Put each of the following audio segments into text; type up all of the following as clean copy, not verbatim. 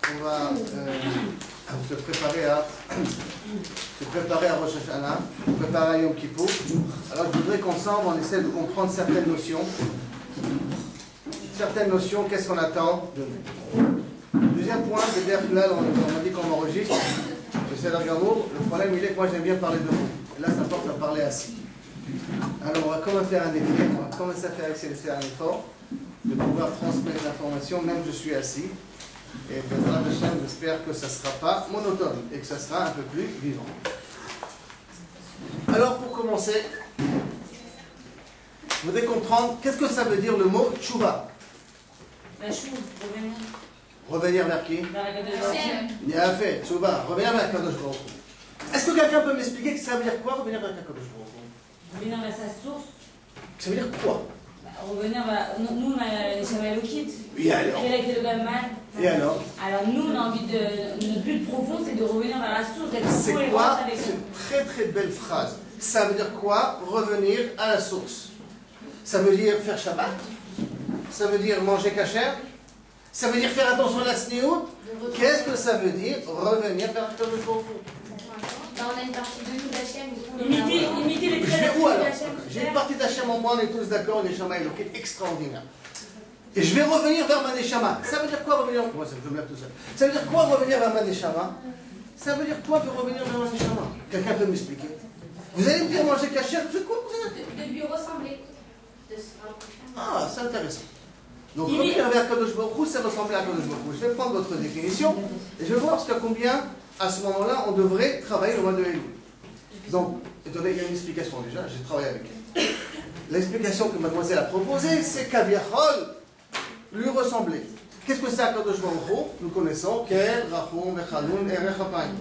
on va se préparer à Rosh Hashanah, préparer à Yom Kippour. Alors je voudrais qu'ensemble on essaie de comprendre certaines notions. Qu'est-ce qu'on attend de nous? Deuxième point, c'est-à-dire que là, on a dit qu'on enregistre. C'est l'argamour. Le problème, il est que moi, j'aime bien parler debout. Et là, ça porte à parler assis. Alors, on va commencer à faire un défi. On va commencer à faire un effort de pouvoir transmettre l'information, même que je suis assis. Et j'espère que ça ne sera pas monotone et que ça sera un peu plus vivant. Alors, pour commencer, je voudrais comprendre qu'est-ce que ça veut dire le mot tchouva. La chose, revenir. Revenir vers qui? Vers la Kadosh. Bien fait, tchouva, revenir vers Kadosh Baruch Hu. Est-ce que quelqu'un peut m'expliquer que ça veut dire quoi, revenir vers Kadosh Baruch Hu? Revenir vers sa source. Ça veut dire quoi? Revenir vers... Nous, on a les Shamalokit. Et alors? Et alors? Alors nous, on a envie de... Notre but profond, c'est de revenir vers la source, d'être C'est cohérent quoi? avec C'est une très très belle phrase. Ça veut dire quoi? Revenir à la source. Ça veut dire faire Shabbat? Ça veut dire manger kasher? Ça veut dire faire attention à la sniout? Qu'est-ce que ça veut dire revenir vers le Baruch Hu? On a une partie de nous d'Hachem. Imiter les Je traits vais où alors? d'Hachem. J'ai une partie d'Hachem en moi, on est tous d'accord, les Neshama Elokit extraordinaire. Et je vais revenir vers ma Neshama. Ça veut dire quoi revenir? Moi, je me lève tout seul. Ça veut dire quoi revenir vers ma Neshama? Ça veut dire quoi revenir vers ma Neshama? Quelqu'un peut m'expliquer? Vous allez me dire manger kasher, c'est quoi? De lui ressembler. De se rapprocher. Ah, c'est intéressant. Donc, revenir vers Kadosh Baruch Hu, c'est ressembler à Kadosh Baruch Hu. Je vais prendre votre définition et je vais voir jusqu'à combien, à ce moment-là, on devrait travailler le mois de Elul. Donc, attendez, il y a une explication déjà, j'ai travaillé avec elle. L'explication que mademoiselle a proposée, c'est qu'Aviachol lui ressembler. Qu'est-ce que c'est à Kadosh Baruch Hu? Nous connaissons Kel, Rachum, Echalun, Erech Apayim.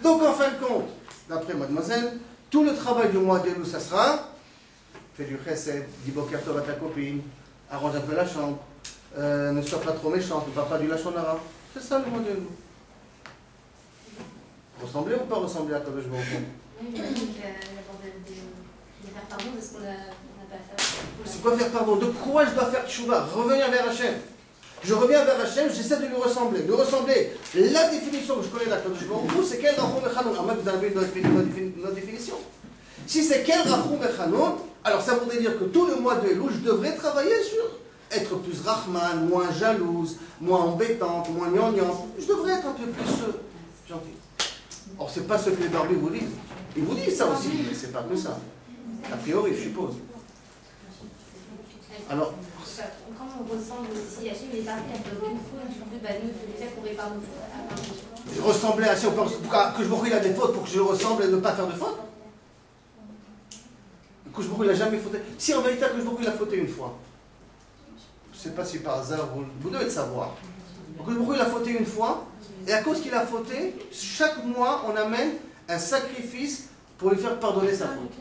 Donc, en fin de compte, d'après mademoiselle, tout le travail du mois d'Elul, ça sera fais du chesed, dis boker tov à ta copine, arrange un peu la chambre, ne sois pas trop méchant, ne parle pas du lachon hara. C'est ça le mot de nous. Ressembler ou pas ressembler à Kadosh Baruch Hu? Oui, de faire pardon de ce qu'on n'a pas fait. C'est quoi faire pardon? De quoi je dois faire tchouva? Revenir vers Hachem. Je reviens vers Hachem, j'essaie de lui ressembler. De ressembler. La définition que je connais de Kadosh Baruch Hu, c'est quel rachum echanun. Alors, vous avez une autre définition. Si c'est quel rachum echanun, alors ça voudrait dire que tout le mois de Elul, je devrais travailler sur être plus rahman, moins jalouse, moins embêtante, moins gnangnante. Je devrais être un peu plus gentil. Or, c'est pas ce que les barbus vous disent. Ils vous disent ça aussi, mais c'est pas que ça. A priori, je suppose. Alors, quand on ressemble aussi, Hachem il est parti avec aucune faute, du coup, nous, il faut déjà qu'on répare nos fautes. je ressemblais à Hachem, que je me il a des fautes pour que je ressemble et ne pas faire de fautes. Que je me il n'a jamais fauté. Si en vérité, que je me il a fauté une fois. Je ne sais pas si par hasard, vous devez le savoir. Que je me il a fauté une fois, et à cause qu'il a fauté, chaque mois, on amène un sacrifice pour lui faire pardonner sa faute.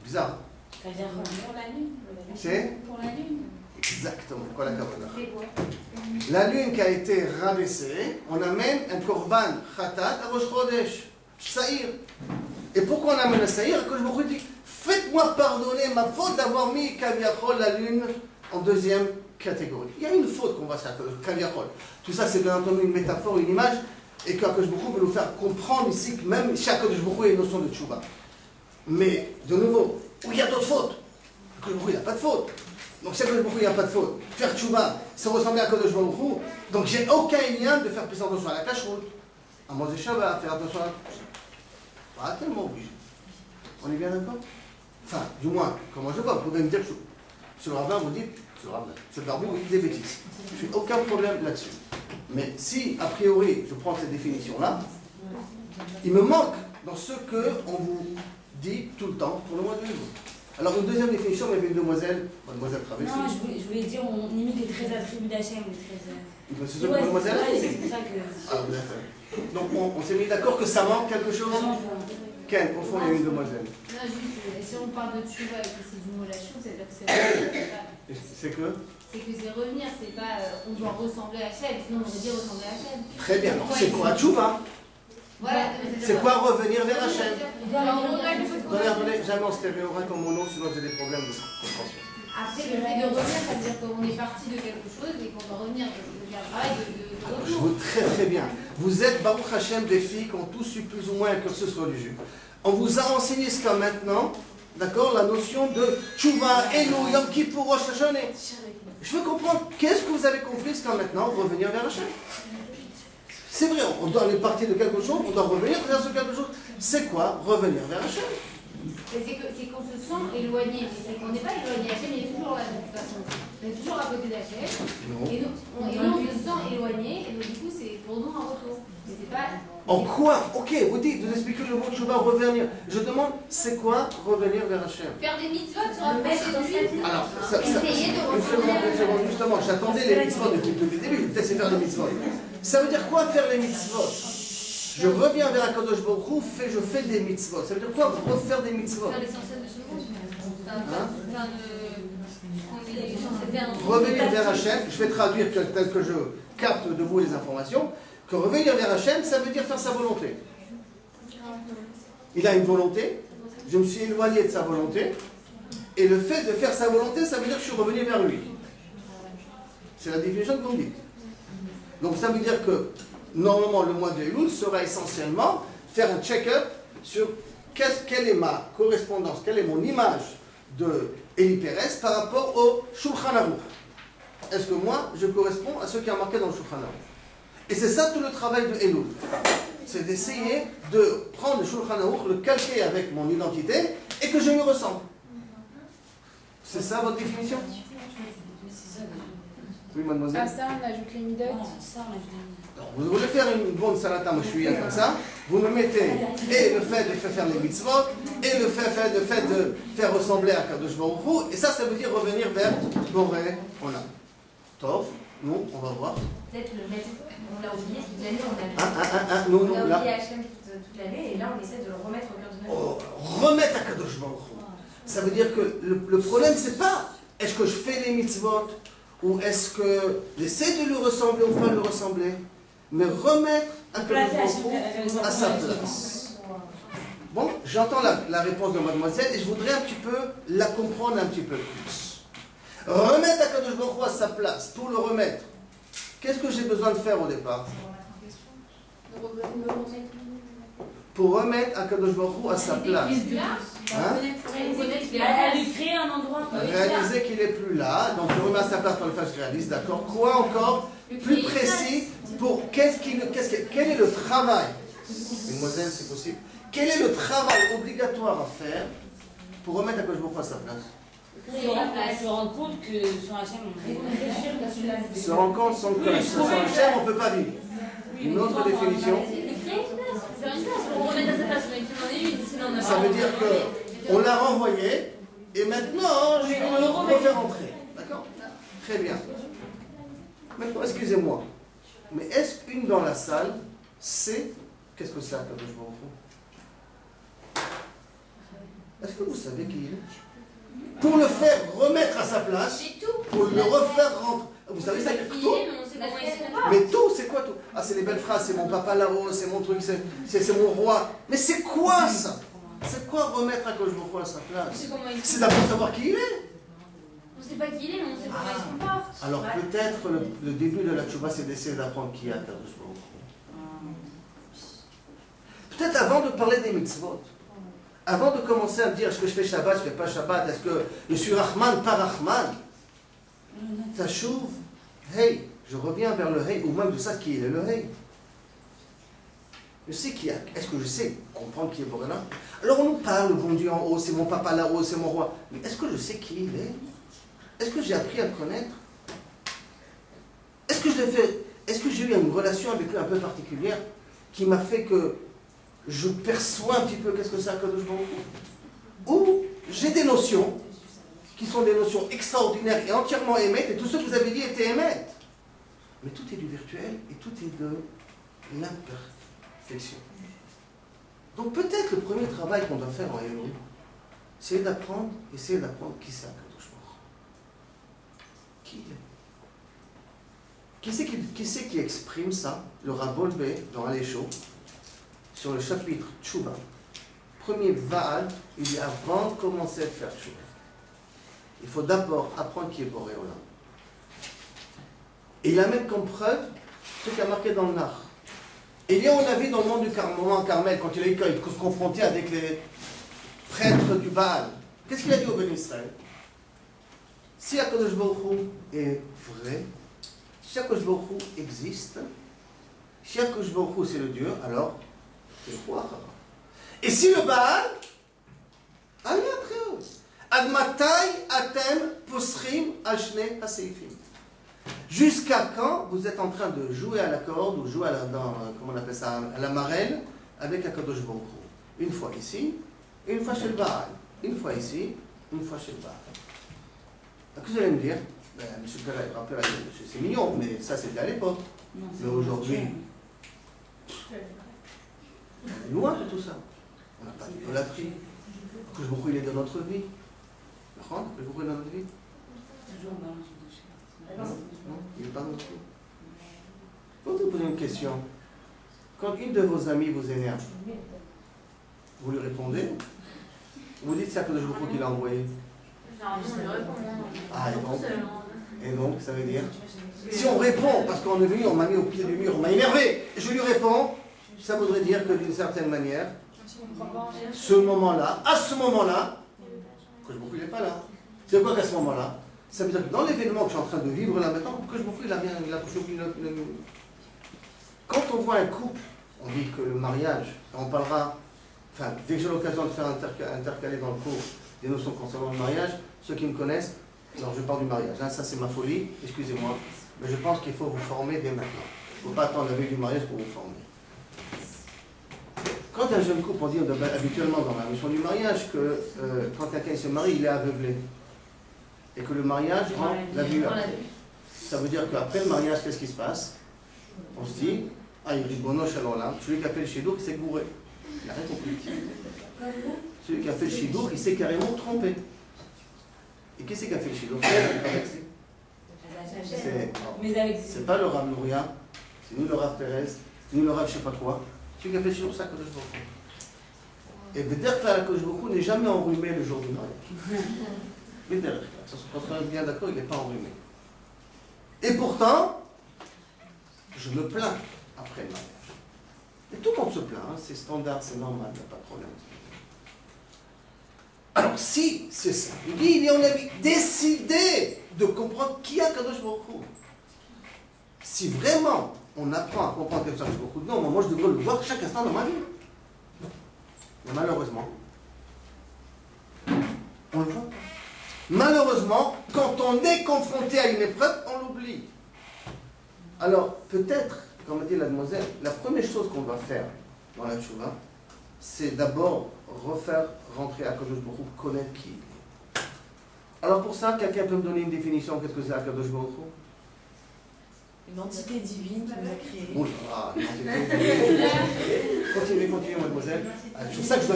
Bizarre. C'est-à-dire pour la lune. C'est pour la lune. Exactement. Quoi la La lune qui a été rabaissée, on amène un korban khatat à Rosh Chodesh, Saïr. Et pourquoi on amène un Saïr? Que je me dis, faites-moi pardonner ma faute d'avoir mis Kaviachol, la lune, en deuxième catégorie. Il y a une faute qu'on va faire, Kaviachol. Tout ça, c'est bien entendu une métaphore, une image, et qu'Akadosh Baruch Hu veut nous faire comprendre ici que même chaque Akadosh Baruch Hu a une notion de tchouva. Mais, de nouveau, où il y a d'autres fautes, Akadosh Baruch Hu, il n'y a pas de faute. Donc, si Akadosh Baruch Hu, il n'y a pas de faute. Faire tchouva, c'est ressembler à Akadosh Baruch Hu. Donc, j'ai aucun lien de faire plus attention à la cacheroute, à manger Shabbat, faire attention à la... Pas tellement obligé. On est bien d'accord? Enfin, du moins, comment je vois, vous pouvez me dire que sur le rabbin, vous dites, sur le barbu, vous dites des bêtises. Je n'ai aucun problème là-dessus. Mais si, a priori, je prends cette définition-là, il me manque dans ce qu'on vous dit tout le temps pour le mois de juillet. Alors, une deuxième définition, il y avait une demoiselle Travessie. Non, je voulais dire, on imite les 13 attributs d'Hachem. C'est ça pour demoiselle? C'est pour ça que... Ah, vous avez fait. Donc, on s'est mis d'accord que ça manque quelque chose? Ken, au fond, il y a une demoiselle. Non, juste, si on parle de tchouva et que c'est du mot lachou, c'est-à-dire que c'est... C'est que? C'est que c'est revenir, c'est pas on doit ressembler à Hachem, sinon on dit ressembler à Hachem. Très bien, alors c'est quoi tchouva? Voilà. C'est quoi revenir vers Hachem? Attends, Jamais en stéréora comme mon nom, sinon j'ai des problèmes de compréhension. Après, le fait de revenir, ça veut dire qu'on est parti de quelque chose et qu'on doit revenir vers le travail de retour. Très très bien. Vous êtes, Baruch Hashem, des filles qui ont tous eu plus ou moins un cursus religieux. On vous a enseigné jusqu'à maintenant, d'accord, la notion de Tchouva, Elou, Yom Kippour, Rosh Hashanah. Je veux comprendre, qu'est-ce que vous avez compris jusqu'à maintenant, revenir vers Hashem? C'est vrai, on doit aller partir de quelque chose, on doit revenir vers ce quelque chose. C'est quoi revenir vers Hashem? C'est qu'on se sent éloigné, c'est qu'on n'est pas éloigné. Hachem il est toujours là de toute façon. On est toujours à côté d'Hachem. Et nous, on se sent éloigné, et donc du coup c'est pour nous un retour. Mais c'est pas. En quoi? Ok, vous dites, vous expliquez le mot Tchouva, revenir. Je demande, c'est quoi revenir vers Hachem? Faire des mitzvot, se rapprocher de lui. Alors, Essayer de une seconde, justement, j'attendais les mitzvot depuis le début, je vais faire des mitzvot. Ça veut dire quoi faire les mitzvot? Je reviens vers Akadosh Baruch Hu, je fais des mitzvot. Ça veut dire quoi refaire des mitzvot? Faire l'essentiel de ce monde. Revenir vers Hachem, je vais traduire tel que je capte de vous les informations, que revenir vers Hachem, ça veut dire faire sa volonté. Il a une volonté, je me suis éloigné de sa volonté, et le fait de faire sa volonté, ça veut dire que je suis revenu vers lui. C'est la définition que vous me dites. Donc ça veut dire que normalement le mois de Elul sera essentiellement faire un check-up sur quelle est ma correspondance, quelle est mon image de Eli Pérez par rapport au Shulchan Aruch. Est-ce que moi je corresponds à ce qui est marqué dans le Shulchan Aruch? Et c'est ça tout le travail de Elul. C'est d'essayer de prendre le Shulchan Aruch, le calquer avec mon identité et que je lui ressemble. C'est ça votre définition? Oui, mademoiselle. À ça, on ajoute les midot. Vous voulez faire une bonne salata mouchouïa comme ça, vous me mettez et le fait de faire les mitzvot, et le fait de faire ressembler à Kadosh Baruch Hu, et ça veut dire revenir vers Boré Olam. Tov, nous, on va voir. Peut-être le mettre, on l'a oublié toute l'année, on a oublié Hachem toute l'année, et là on essaie de le remettre au cœur de notre vie. Remettre à Kadosh Baruch Hu. Ça veut dire que le problème, c'est pas est-ce que je fais les mitzvot, ou est-ce que j'essaie de lui ressembler ou pas lui ressembler, mais remettre un peu à sa place. Bon, j'entends la réponse de mademoiselle et je voudrais un petit peu la comprendre un petit peu plus. Remettre Akadosh Baruch Hu à sa place, pour le remettre, qu'est-ce que j'ai besoin de faire au départ? Pour remettre Akadosh Baruch Hu à sa place. Créer un endroit. Réaliser qu'il n'est plus là, donc je remets à sa place pour le faire, je réalise, d'accord. Quoi encore plus précis pour quel est le travail, mademoiselle, c'est possible, quel est le travail obligatoire à faire pour remettre Akadosh Baruch Hu à sa place? Se rendre compte que sur Hachem, on Se rendre compte sans Hachem, on ne peut pas vivre. Une autre définition. Ça veut dire qu'on l'a renvoyé et maintenant je vais le refaire entrer. D'accord? Très bien. Maintenant, excusez-moi, mais est-ce qu'une dans la salle sait qu'est-ce que c'est Akadosh Baruch Hu? Est-ce que vous savez qui il est? Pour le faire remettre à sa place, pour le refaire rentrer. Vous savez ça, tout? Mais tout, c'est quoi tout? Ah, c'est les belles phrases, c'est mon papa là-haut, c'est mon truc, c'est mon roi. Mais c'est quoi ça? C'est quoi remettre Akadosh Baruch Hu à sa place? C'est d'abord savoir qui il est. On ne sait pas qui il est, mais on sait comment il se comporte. Alors peut-être le début de la tchouva, c'est d'essayer d'apprendre qui est Akadosh Baruch Hu. Peut-être avant de parler des mitzvot, avant de commencer à me dire est-ce que je fais Shabbat, je ne fais pas Shabbat, est-ce que je suis Rahman, pas Rahman, Tachouv, hey, je reviens vers le hey, ou même de ça qui est le hey. Je sais qui est, est-ce que je sais comprendre qui est Boré-Olam? Alors on nous parle, le bon Dieu en haut, c'est mon papa là-haut, c'est mon roi. Mais est-ce que je sais qui il est? Est-ce que j'ai appris à le connaître? Est-ce que j'ai eu une relation avec lui un peu particulière qui m'a fait que je perçois un petit peu qu'est-ce que c'est Akadosh Baruch Hu? Ou j'ai des notions qui sont des notions extraordinaires et entièrement émettes, et tout ce que vous avez dit était émette. Mais tout est du virtuel et tout est de l'imperfection. Donc peut-être le premier travail qu'on doit faire en Elul, c'est essayer d'apprendre qui c'est Akadosh Baruch Hu. Qui il est? Qui c'est qui exprime ça? Le Rav Wolbe dans Alécho, sur le chapitre Tchouba. Premier Vaal, il dit avant de commencer à faire Tchouba, il faut d'abord apprendre qui est Boré Olam. Et il amène comme preuve ce qui a marqué dans le Nar. Élie, on a vu dans le monde du Carmel, quand il a été confronté avec les prêtres du Baal, qu'est-ce qu'il a dit au béni Israël? Si Akadosh Baruch Hu est vrai, si Akadosh Baruch Hu existe, si Akadosh Baruch Hu c'est le Dieu, alors c'est le roi. Et si le Baal, allez après eux. Ad matai atem posrim al shnei haseifim. Jusqu'à quand vous êtes en train de jouer à la corde ou jouer à comment on appelle ça, à la marelle avec Akadosh Baruch Hu? Une fois ici, une fois chez le Baal. Une fois ici, une fois chez le Baal. Qu'est-ce que vous allez me dire? Ben, monsieur Gala, c'est mignon, mais ça c'était à l'époque. Mais aujourd'hui, on est loin de tout ça. On n'a pas d'idolâtrie. Akadosh Baruch Hu, il est dans notre vie. Akadosh Baruch Hu est dans notre vie. Non, il n'est pas dans notre vie. Quand vous posez une question, quand une de vos amies vous énerve, vous lui répondez? Vous dites c'est Akadosh Baruch Hu qui l'a envoyé? Ah, et donc, ça veut dire? Si on répond, parce qu'on est venu, on m'a mis au pied du mur, on m'a énervé, et je lui réponds, ça voudrait dire que d'une certaine manière, ce moment-là, à ce moment-là, que je il n'est pas là. C'est quoi qu'à ce moment-là? Ça veut dire que dans l'événement que je suis en train de vivre là maintenant, que je m'en fous, il a bien, quand on voit un couple, on dit que le mariage, on parlera, enfin, dès que j'ai l'occasion de faire intercaler dans le cours des notions concernant le mariage, ceux qui me connaissent, alors je parle du mariage, hein, ça c'est ma folie, excusez-moi, mais je pense qu'il faut vous former dès maintenant. Il ne faut pas attendre la veille du mariage pour vous former. Quand un jeune couple, on dit habituellement dans la notion du mariage que quand quelqu'un se marie, il est aveuglé. Et que le mariage rend la vue. Ça veut dire qu'après le mariage, qu'est-ce qui se passe? On se dit, ah, il ribono shalom, celui qui a fait le chidour, il s'est gouré. Il n'a rien compris. Celui qui a fait le chidour, il s'est carrément trompé. Et qui c'est qui a fait le chidour? C'est pas le Rav Nouria, c'est ni le Rav Perez, ni le Rav je sais pas quoi. Celui qui a fait le chidour, c'est Akadosh Baruch Hu. Et peut-être que Akadosh Baruch Hu n'est jamais enrhumé le jour du mariage. Mais derrière, quand on est bien d'accord, il n'est pas enrhumé. Et pourtant, je me plains après le mariage. Et tout le monde se plaint, hein, c'est standard, c'est normal, il n'y a pas de problème. Alors si c'est ça, il dit, on a décidé de comprendre qui a Kadosh Baruch Hu. Si vraiment on apprend à comprendre Kadosh Baruch Hu, non, moi je devrais le voir chaque instant dans ma vie. Mais malheureusement, on le voit pas. Malheureusement, quand on est confronté à une épreuve, on l'oublie. Alors, peut-être, comme a dit la demoiselle, la première chose qu'on doit faire dans la tchouva, c'est d'abord refaire rentrer Akadosh Baruch Hu, connaître qui il est. Alors pour ça, quelqu'un peut me donner une définition, qu'est-ce que c'est Akadosh Baruch Hu? Une entité divine qui nous a créés. Oh là, une entité divine. Continuez, mademoiselle. C'est ça que je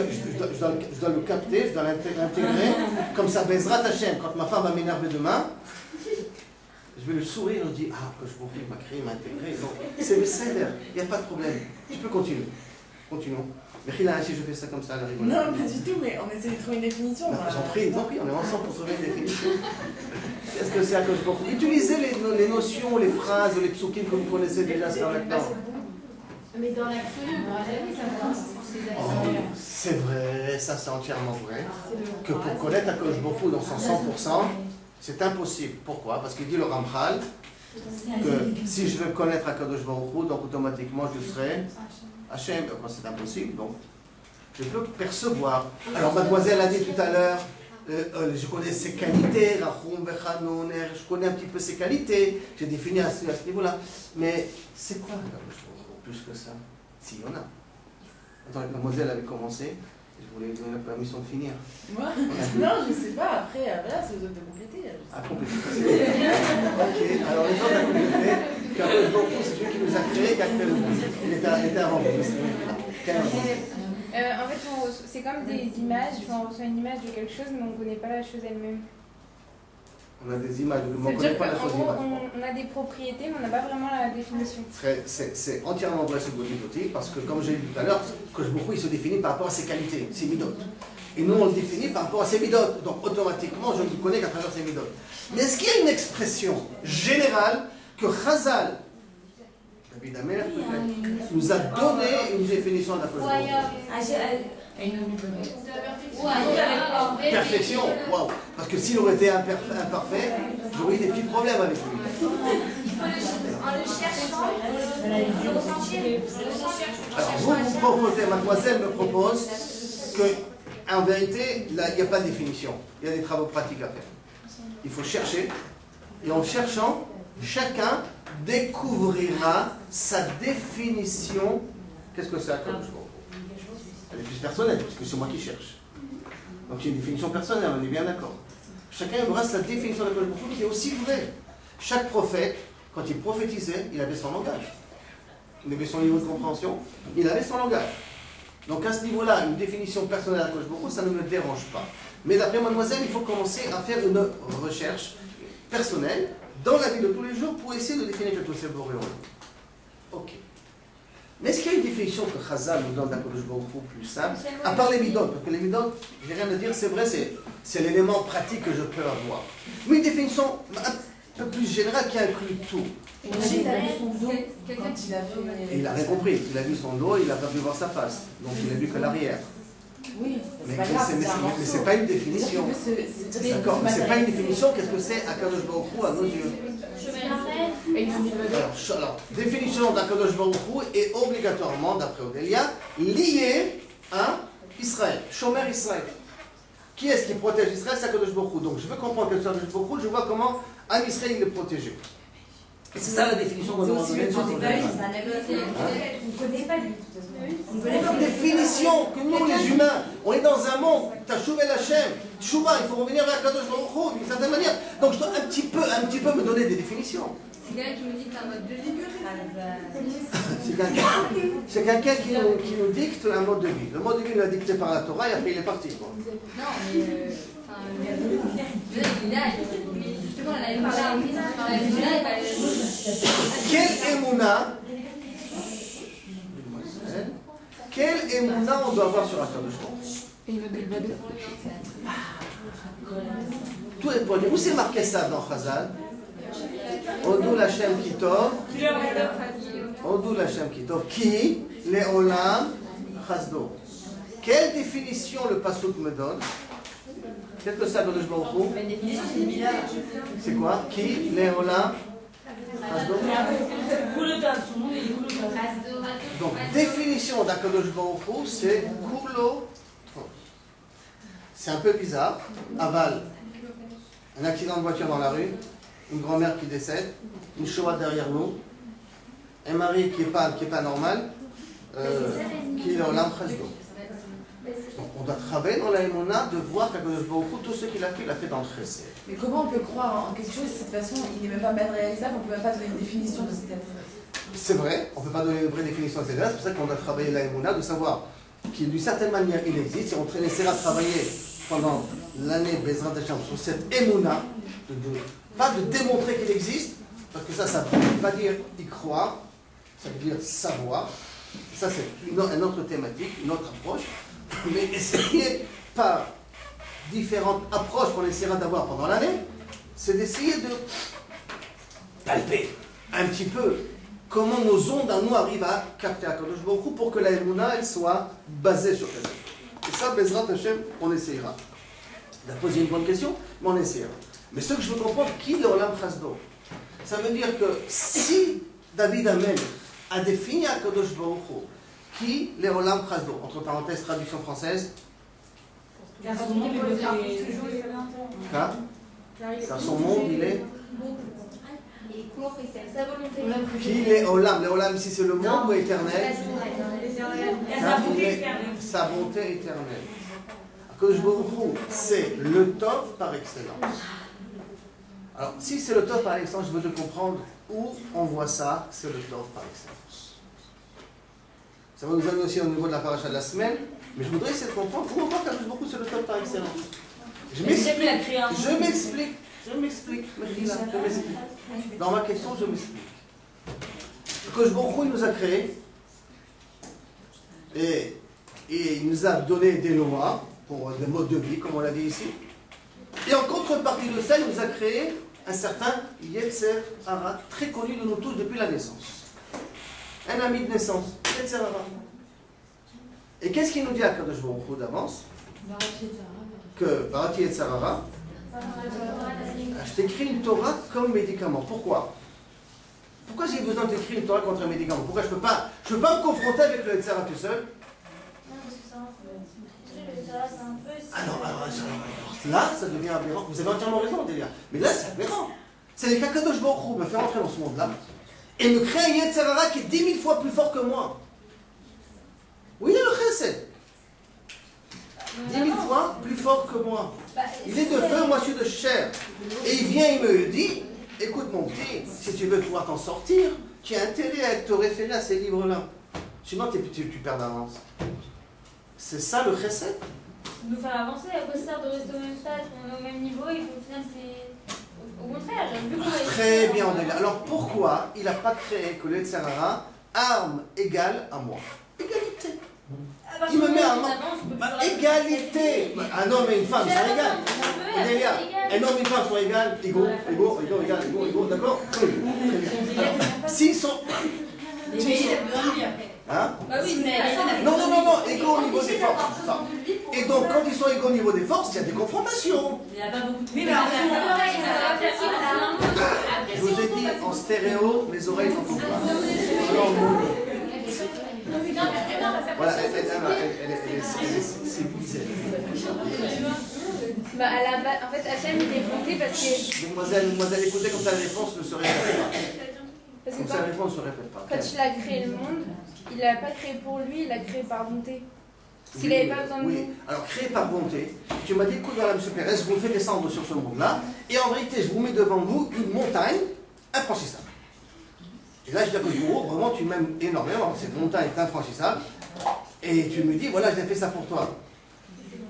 dois le capter, je dois l'intégrer. Comme ça, Bezrat Hashem, quand ma femme va m'énerver demain, je vais le sourire et lui dire, ah, que je vous m'a créé, m'a intégré. Donc, c'est sévère, il n'y a pas de problème. Tu peux continuer. Continuons. Mais là, si je fais ça comme ça, elle rigole. Non, pas du tout, mais on essaie de trouver une définition. J'en prie, on est ensemble pour trouver une définition. Qu'est-ce que c'est Akadosh Baruch Hu? Utilisez les notions, les phrases, les psukim que vous connaissez déjà jusqu'à maintenant. Mais dans l'absolu, on ne pourra jamais savoir. C'est vrai, ça c'est entièrement vrai. Que pour connaître Akadosh Baruch Hu dans son 100%, c'est impossible. Pourquoi? Parce qu'il dit le Ramchal que si je veux connaître Akadosh Baruch Hu, donc automatiquement je serai Hachem. C'est impossible, donc je peux percevoir. Alors mademoiselle a dit tout à l'heure, je connais ses qualités, je connais un petit peu ses qualités, j'ai défini à ce niveau-là. Mais c'est quoi plus que ça? S'il y en a. Attends, mademoiselle avait commencé, je voulais lui donner la permission de finir. Moi? Non, je ne sais pas, après, voilà, c'est aux autres de compléter. À compléter. Ok, alors les autres à compléter, car c'est celui qui nous a créé, qui a créé le monde. Il était avant vous. En fait, c'est comme des images, on reçoit une image de quelque chose, mais on ne connaît pas la chose elle-même. On a des images, mais on ne connaît pas la chose. En gros, on a des propriétés, mais on n'a pas vraiment la définition. C'est entièrement vrai ce que vous dites, parce que comme j'ai dit tout à l'heure, Akadosh Baruch Hu, il se définit par rapport à ses qualités, ses midotes. Et nous, on le définit par rapport à ses midotes. Donc automatiquement, je ne le connais qu'à travers ses midotes. Mais est-ce qu'il y a une expression générale que Chazal, David Amelech nous a donné une définition d'Akadosh perfection, waouh. Parce que s'il aurait été imparfait, j'aurais eu des petits problèmes avec lui. En le cherchant, le ressentir. Alors vous proposez, mademoiselle me propose qu'en vérité, là, il n'y a pas de définition. Il y a des travaux pratiques à faire. Il faut chercher, et en cherchant, chacun découvrira sa définition. Qu'est-ce que c'est Akadosh Baruch Hu? Elle est plus personnelle, parce que c'est moi qui cherche. Donc il y a une définition personnelle, on est bien d'accord. Chacun aura sa définition d'Akadosh Baruch Hu qui est aussi vraie. Chaque prophète, quand il prophétisait, il avait son langage. Il avait son niveau de compréhension, il avait son langage. Donc à ce niveau-là, une définition personnelle d'Akadosh Baruch Hu, ça ne me dérange pas. Mais d'après mademoiselle, il faut commencer à faire une recherche personnelle dans la vie de tous les jours pour essayer de définir quelque chose de Boré Olam. Ok. Mais est-ce qu'il y a une définition que Chazal nous donne d'Akadosh Baruch Hu plus simple, à part les midot, parce que les midot, j'ai rien à dire, c'est vrai, c'est l'élément pratique que je peux avoir. Mais une définition un peu plus générale qui inclut tout. Il a vu son dos quand il a fait... Et il n'a rien compris, il a vu son dos, il n'a pas pu voir sa face, donc il n'a vu que l'arrière. Oui, mais c'est pas une définition. D'accord, mais c'est pas une définition, qu'est-ce que c'est Akadosh Baruch Hu à nos yeux? Alors, définition d'Akadosh Baruch Hu est obligatoirement, d'après Odélia, liée à Israël, Shomer Israël. Qui est-ce qui protège Israël? C'est Akadosh Baruch Hu. Donc je veux comprendre que c'est Akadosh Baruch Hu, je vois comment Am Israël il est protégé. Et c'est ça la définition qu'on demande. On ne connaît pas lui. On connaît pas la définition que nous les humains, on est dans un monde, Tachouvel Hashem, Tchouva, il faut revenir vers Akadosh Baruch Hu d'une certaine manière. Donc je dois un petit peu me donner des définitions. C'est quelqu'un qui me dit que c'est un mode de vie. C'est quelqu'un qui nous dicte un mode de vie. Le mode de vie il l'a dicté par la Torah et après il est parti. Quoi. Non, mais justement, elle avait parlé à quel émouna, quel émouna on doit avoir sur Akadosh Baruch Hu? Tout est pour dire. Où c'est marqué ça dans Chazal? Odou Lachem Kitov, Odou Lachem Kitov, qui les Olam Chazdo. Quelle définition le pasuk me donne? Qu'est-ce que ça donne je m'en fous? C'est quoi? Qui les Olam Chazdo. Donc définition d'Akadosh Baruch Hu, c'est Kulo. C'est un peu bizarre. Aval, un accident de voiture dans la rue. Une grand-mère qui décède, une Shoah derrière nous, un mari qui n'est pas normal, qui est en l'âme chasdo. Donc on doit travailler dans la émona de voir qu'Akadosh Baruch Hu, tout ce qu'il a fait dans le chesed. Mais comment on peut croire en quelque chose de cette façon? Il n'est même pas matérialisable, on ne peut même pas donner une définition de cet être. C'est vrai, on ne peut pas donner une vraie définition de cet être, c'est pour ça qu'on doit travailler la émona, de savoir qu'il d'une certaine manière il existe, et on essaiera de travailler pendant l'année Bezrat Hashem sur cette émona, pas de démontrer qu'il existe, parce que ça ne veut pas dire y croire, ça veut dire savoir. Ça, c'est une autre thématique, une autre approche. Mais essayer par différentes approches qu'on essaiera d'avoir pendant l'année, c'est d'essayer de palper un petit peu comment nos ondes à nous arrivent à capter Akadosh Baruch Hu pour que la Emouna elle soit basée sur quelque chose. Et ça, Bezrat Hashem, on essayera. On a posé une bonne question, mais on essayera. Mais ce que je veux comprendre, qui le Olam Chasdo? Ça veut dire que si David Amelech a défini Akadosh Baruch Hu, qui le Olam Chasdo, entre parenthèses, traduction française, Car son monde car son monde, il est. sa volonté. Qui est Olam? Le Olam ici c'est le monde ou éternel? Sa bonté éternelle. Akadosh Baruch Hu, c'est le Tov par excellence. Alors, si c'est le Tov par excellence, je veux te comprendre où on voit ça, c'est le Tov par excellence. Ça va nous amener aussi au niveau de la paracha de la semaine, mais je voudrais essayer de comprendre où on voit qu'Akadosh Baruch Hu, c'est le Tov par excellence. Je m'explique. Dans ma question, je m'explique. Akadosh Baruch Hu, il nous a créés et il nous a donné des lois pour des modes de vie, comme on l'a dit ici. Et en contrepartie de ça, il nous a créé un certain Yetzer Hara, très connu de nous tous depuis la naissance. un ami de naissance, Yetzer Hara. Et qu'est-ce qu'il nous dit à Kadosh Baruch Hu d'avance? Que Barati Yetzer Hara, je t'écris une Torah comme médicament. Pourquoi? Pourquoi j'ai besoin de t'écrire une Torah contre un médicament? Pourquoi je peux pas me confronter avec le Yetzer Hara tout seul? Alors, là, ça devient aberrant. Vous avez entièrement raison, Delia. Mais là, c'est aberrant. C'est que Kadosh Baruch Hu me fait rentrer dans ce monde-là et me crée un Yetzer Hara qui est 10 000 fois plus fort que moi. Oui, il est le chesed. 10 000 fois plus fort que moi. Il est de feu, moi je suis de chair. Et il vient, il me dit, écoute mon petit, si tu veux pouvoir t'en sortir, tu as intérêt à te référer à ces livres-là. Sinon tu perds d'avance. C'est ça le chesed. Nous faire avancer, à quoi ça sert de rester au même stade, on est au même niveau et qu'au final c'est... Au contraire, vu qu'on va... Très bien, alors pourquoi il n'a pas créé que le Yetzer Hara, arme égale à moi? Égalité. Il me met à égalité. Un homme et une femme sont égales. Un homme et une femme sont égales. Égaux, d'accord? Très bien. Alors, s'ils sont... Hein? Non, égaux au niveau des forces. Et donc, quand ils sont égaux au niveau des forces, il y a des confrontations. Il n'y a pas beaucoup de... Je vous ai dit en stéréo, mes oreilles n'entendent pas. Voilà, elle est civilisée. Bah, à la base, en fait, Hachem, il est compté parce que... Mademoiselle, écoutez comme ça la réponse ne se répète pas. Parce Comme que ça la réponse ne se répète pas. quand il a créé le monde, il l'a pas créé pour lui, il l'a créé par bonté. Parce qu'il n'avait pas besoin de nous. Oui, alors créé par bonté, tu m'as dit, écoute, voilà, M. Pérez, je vous fais descendre sur ce monde-là, et en vérité, je vous mets devant vous une montagne infranchissable. Et là, je dis à Koujou, vraiment, tu m'aimes énormément, cette montagne est infranchissable, et tu me dis, voilà, j'ai fait ça pour toi.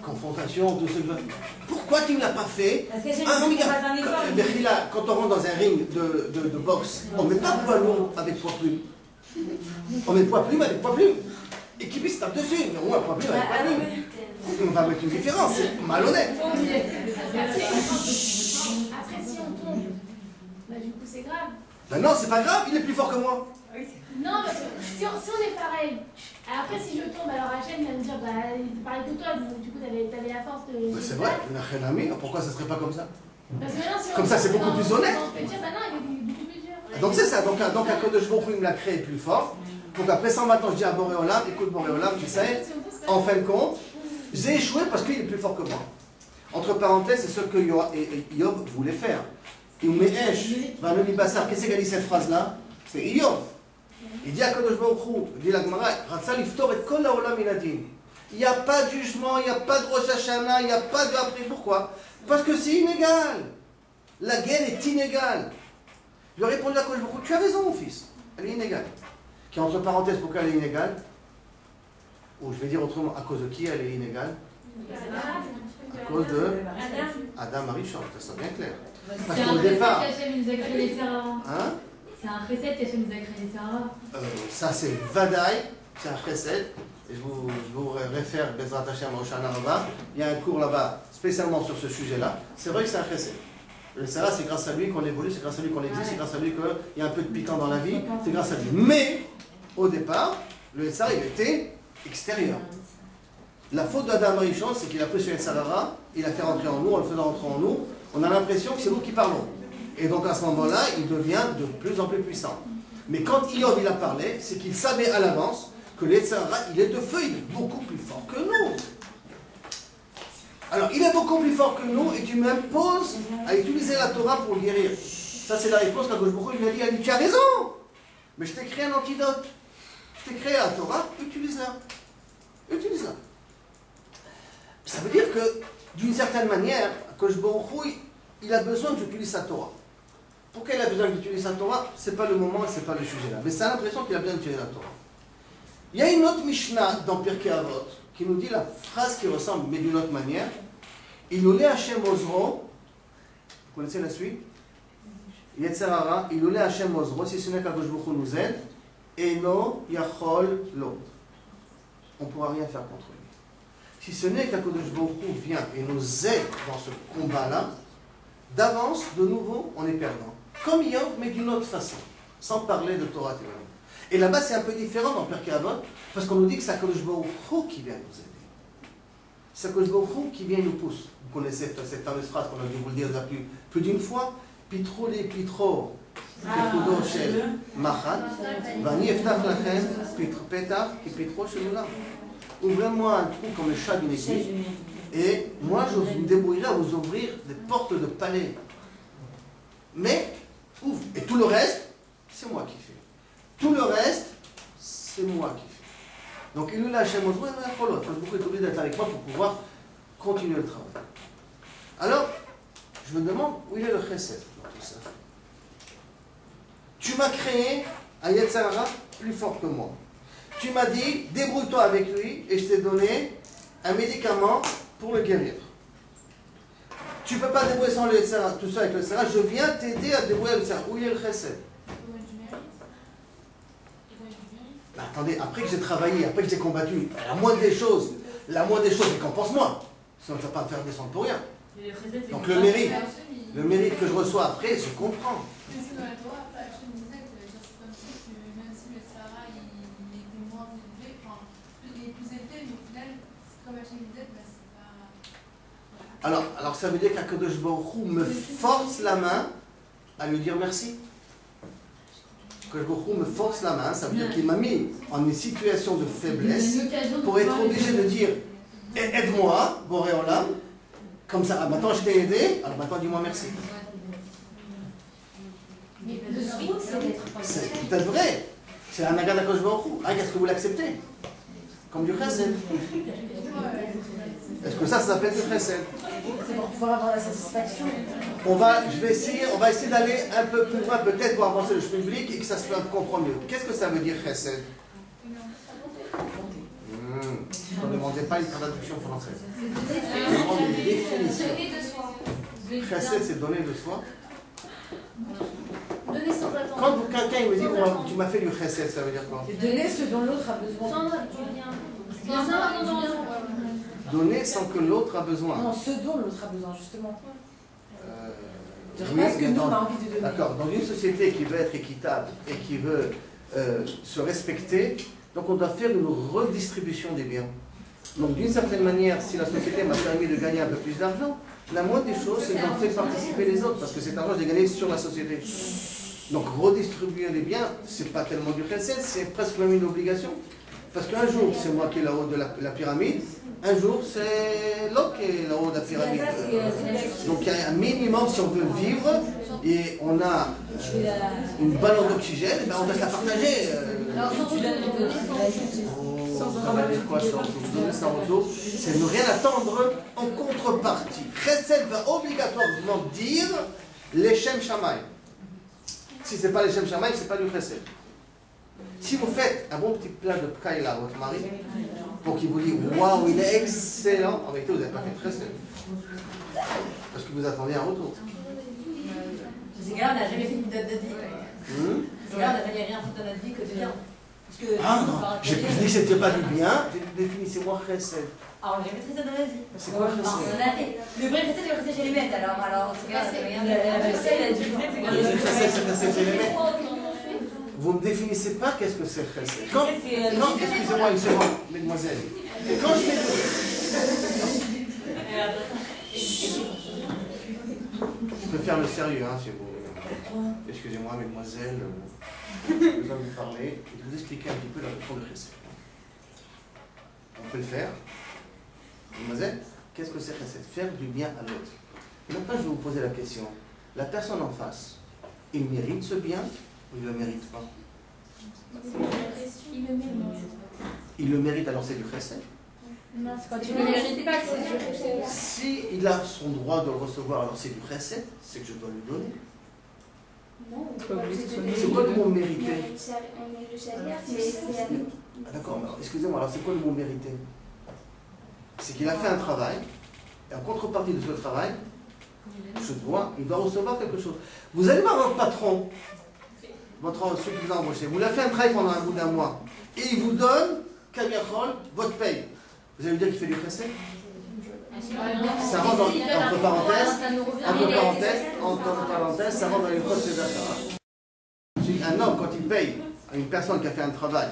Confrontation, tout ce que... Pourquoi tu ne l'as pas fait? Quand on rentre dans un ring de boxe, on ne met pas poids lourd avec poids plume. On met poids plume avec poids plume. Et qui puisse taper dessus, mais moi, poids plume avec poids plume. On va mettre une différence, c'est malhonnête. Après, si on tombe, bah du coup c'est grave. Ben non, c'est pas grave, il est plus fort que moi. Non, parce que si on est pareil, après si je tombe, alors Hachem va me dire, bah pareil que toi, donc du coup t'avais la force de... Ben c'est vrai, il n'a rien à mettre, pourquoi ça serait pas comme ça? Parce que maintenant, si comme ça, c'est beaucoup plus honnête. On peut dire, bah non, il est beaucoup plus dur. Donc c'est ça, donc à Kodesh Baruch Hu, il me l'a créé plus fort. Donc après ça, maintenant, je dis à Boréolam, écoute Boréolam, tu sais, en fin de compte, j'ai échoué parce qu'il est plus fort que moi. Entre parenthèses, c'est ce que Yov voulait faire. Qu'est-ce qu'il a dit cette phrase-là? C'est Yov. Il dit à Kadosh Baruch Hu, il dit la Gemara, il n'y a pas de jugement, il n'y a pas de Rosh Hashanah, il n'y a pas de après. Pourquoi? Parce que c'est inégal. La guerre est inégale. Je lui ai répondu à Kadosh Baruch Hu, tu as raison mon fils, elle est inégale. Qui entre parenthèses, pourquoi elle est inégale? Ou je vais dire autrement, à cause de qui elle est inégale? À cause de Adam Arishon, ça c'est bien clair. Parce qu'au départ... Hein? C'est un chesed qu'Hachem nous a créé ça. Ça c'est Vadaï, c'est un chesed. Et je vous réfère Bezrat Hashem au Shana Rabba. Il y a un cours là-bas spécialement sur ce sujet-là. C'est vrai que c'est un chesed. Le Sarah, c'est grâce à lui qu'on évolue, c'est grâce à lui qu'on existe, c'est grâce à lui qu'il y a un peu de piquant dans la vie, c'est grâce à lui. Mais, au départ, le Sarah, il était extérieur. La faute d'Adam Arishon, c'est qu'il a pris sur le Sarah, il a fait rentrer en nous, en le faisant rentrer en nous, on a l'impression que c'est nous qui parlons. Et donc à ce moment-là, il devient de plus en plus puissant. Mais quand Iyov il a parlé, c'est qu'il savait à l'avance que le Sarah, il est de feu, il est beaucoup plus fort que nous. Alors, il est beaucoup plus fort que nous et tu m'imposes à utiliser la Torah pour le guérir. Ça, c'est la réponse qu'Akadosh Baruch Hu lui a dit, tu as raison, mais je t'ai créé un antidote. Je t'ai créé la Torah, utilise-la. Utilise-la. Ça veut dire que, d'une certaine manière, Akadosh Baruch Hu, il a besoin que j'utilise sa Torah. Pourquoi il a besoin que j'utilise sa Torah? Ce n'est pas le moment et ce n'est pas le sujet là. Mais ça a l'impression qu'il a besoin d'utiliser la Torah. Il y a une autre Mishnah dans Pirkei Avot qui nous dit la phrase qui ressemble, mais d'une autre manière. Ilolé Hashem Ozro, vous connaissez la suite? Yetzer Hara, Ilolé Hashem Ozro, si ce n'est qu'Akadosh Baruch Hu nous aide, Eno Yachol Lo. On ne pourra rien faire contre lui. Si ce n'est qu'Akadosh Baruch Hu vient et nous aide dans ce combat-là, d'avance, de nouveau, on est perdant. Comme Yov, mais d'une autre façon, sans parler de Torah Théorie. Et là-bas, c'est un peu différent dans Pirkei Avot, parce qu'on nous dit que c'est Akadosh Baruch Hu qui vient nous aider. C'est Akadosh Baruch Hu qui vient nous pousser. Vous connaissez cette fameuse phrase qu'on a dû vous le dire plus d'une fois. Pitro les pitro, pikudo shel machan, vani eftach lachem, petach, ki pitro shel ulam. Ouvrez-moi un trou comme le chat d'une aiguille, et moi je me débrouillerai à vous ouvrir des portes de palais. Mais, ouvre. Et tout le reste, c'est moi qui fais. Tout le reste, c'est moi qui fais. Donc, il nous lâche un mot, il y a beaucoup obligé d'être avec moi pour pouvoir continuer le travail. Alors, je me demande où il est le chesed dans tout ça. Tu m'as créé un Yetzer Hara plus fort que moi. Tu m'as dit, débrouille-toi avec lui et je t'ai donné un médicament pour le guérir. Tu ne peux pas débrouiller sans le Yetzer Hara, tout ça avec le Yetzer Hara. Je viens t'aider à débrouiller le Yetzer Hara. Où il est le chesed? Ben, attendez, après que j'ai travaillé, après que j'ai combattu, la moindre des choses, c'est qu'en pense-moi. Sinon, tu ne vas pas me faire descendre pour rien. Donc le mérite que je reçois après, je comprends. Mais c'est dans la Torah, après Hachem disait que c'est comme ça que même si le Sarah il était moins élevé, enfin il est plus élevé, mais au final, comme Hachem disait, ben, c'est pas. Alors ça veut dire qu'Akadosh Baruch Hu me force la main à lui dire merci. Akadosh Baruch Hu me force la main, ça veut dire qu'il m'a mis en une situation de faiblesse pour être obligé de dire aide-moi, Boré Olam. Comme ça, maintenant je t'ai aidé, alors maintenant dis-moi merci. Mais le sweet, c'est d'être C'est peut-être vrai. C'est la naga d'Akadosh Baruch Hu. Ah, est-ce que vous l'acceptez? Comme du chesed. Est-ce que ça s'appelle du chesed? C'est pour pouvoir avoir la satisfaction. On va essayer d'aller un peu plus loin, peut-être pour avancer le chemin public et que ça se comprenne mieux. Qu'est-ce que ça veut dire chesed? Ne demandez pas une traduction française. Demandez une définition. Donner de soi. Chesed, c'est donner de soi. Donner sans attendre. Quand quelqu'un me dit oh, tu m'as fait du chesed, ça veut dire quoi? Donner ce dont l'autre a besoin. Sans attendre, Donner sans que l'autre a besoin. Non, ce dont l'autre a besoin, justement. Oui, Parce que nous, on a envie de donner. D'accord. Dans une société qui veut être équitable et qui veut se respecter, donc on doit faire une redistribution des biens. Donc d'une certaine manière, si la société m'a permis de gagner un peu plus d'argent, la moindre des choses, c'est d'en faire participer les autres, parce que cet argent, je l'ai gagné sur la société. Donc redistribuer les biens, c'est pas tellement du chesed, c'est presque même une obligation. Parce qu'un jour, c'est moi qui est là-haut de la pyramide, un jour, c'est l'autre qui est là-haut de la pyramide. Donc il y a un minimum, si on veut vivre, et on a une ballon d'oxygène, et ben on doit se la partager. Ça veut dire quoi sans retour? C'est ne rien attendre en contrepartie. Chesed va obligatoirement dire l'Echem Shamaï. Si ce n'est pas l'Echem Shamaï, ce n'est pas du chesed. Si vous faites un bon petit plat de pkaïla à votre mari, pour qu'il vous dise waouh, il est excellent, en vérité, vous n'avez pas fait chesed. Parce que vous attendez un retour. C'est grave, on n'a jamais fait une date de vie. C'est grave, on n'a jamais rien fait de notre vie que de bien. Ah non, j'ai dit que c'était pas du bien, définissez-moi chesed. Alors, j'ai jamais fait ça dans la vie. C'est quoi chesed? Le vrai chesed, c'est le chesed chez les maîtres, alors, c'est grave, Vous ne me définissez pas qu'est-ce que c'est chesed. Non, excusez-moi une seconde, mesdemoiselles. Quand je fais je peux faire le sérieux, hein, si vous... Excusez-moi, mesdemoiselles. Je vais vous parler et de vous expliquer un petit peu la leçon de chesed. On peut le faire. Mademoiselle, qu'est-ce que c'est chesed? Faire du bien à l'autre. Maintenant, je vais vous poser la question. La personne en face, il mérite ce bien ou il ne le mérite pas? Il le mérite, alors c'est du chesed? Non, c'est quand tu ne mérites pas que c'est du chesed. Si il a son droit de le recevoir, alors c'est du chesed, c'est que je dois lui donner. Non, c'est quoi le mot mériter? On est le charia, mais c'est à nous. Ah, d'accord, excusez-moi, alors c'est quoi le mot mériter? C'est qu'il a fait un travail, et en contrepartie de ce travail, il doit recevoir quelque chose. Vous allez voir votre patron, celui qui vous a embauché, vous l'avez fait un travail pendant un bout d'un mois, et il vous donne, Kamiachol, votre paye. Vous allez lui dire qu'il fait du chesed? Ça rentre entre parenthèses, ça rentre dans les codes des achats. Un homme, quand il paye une personne qui a fait un travail,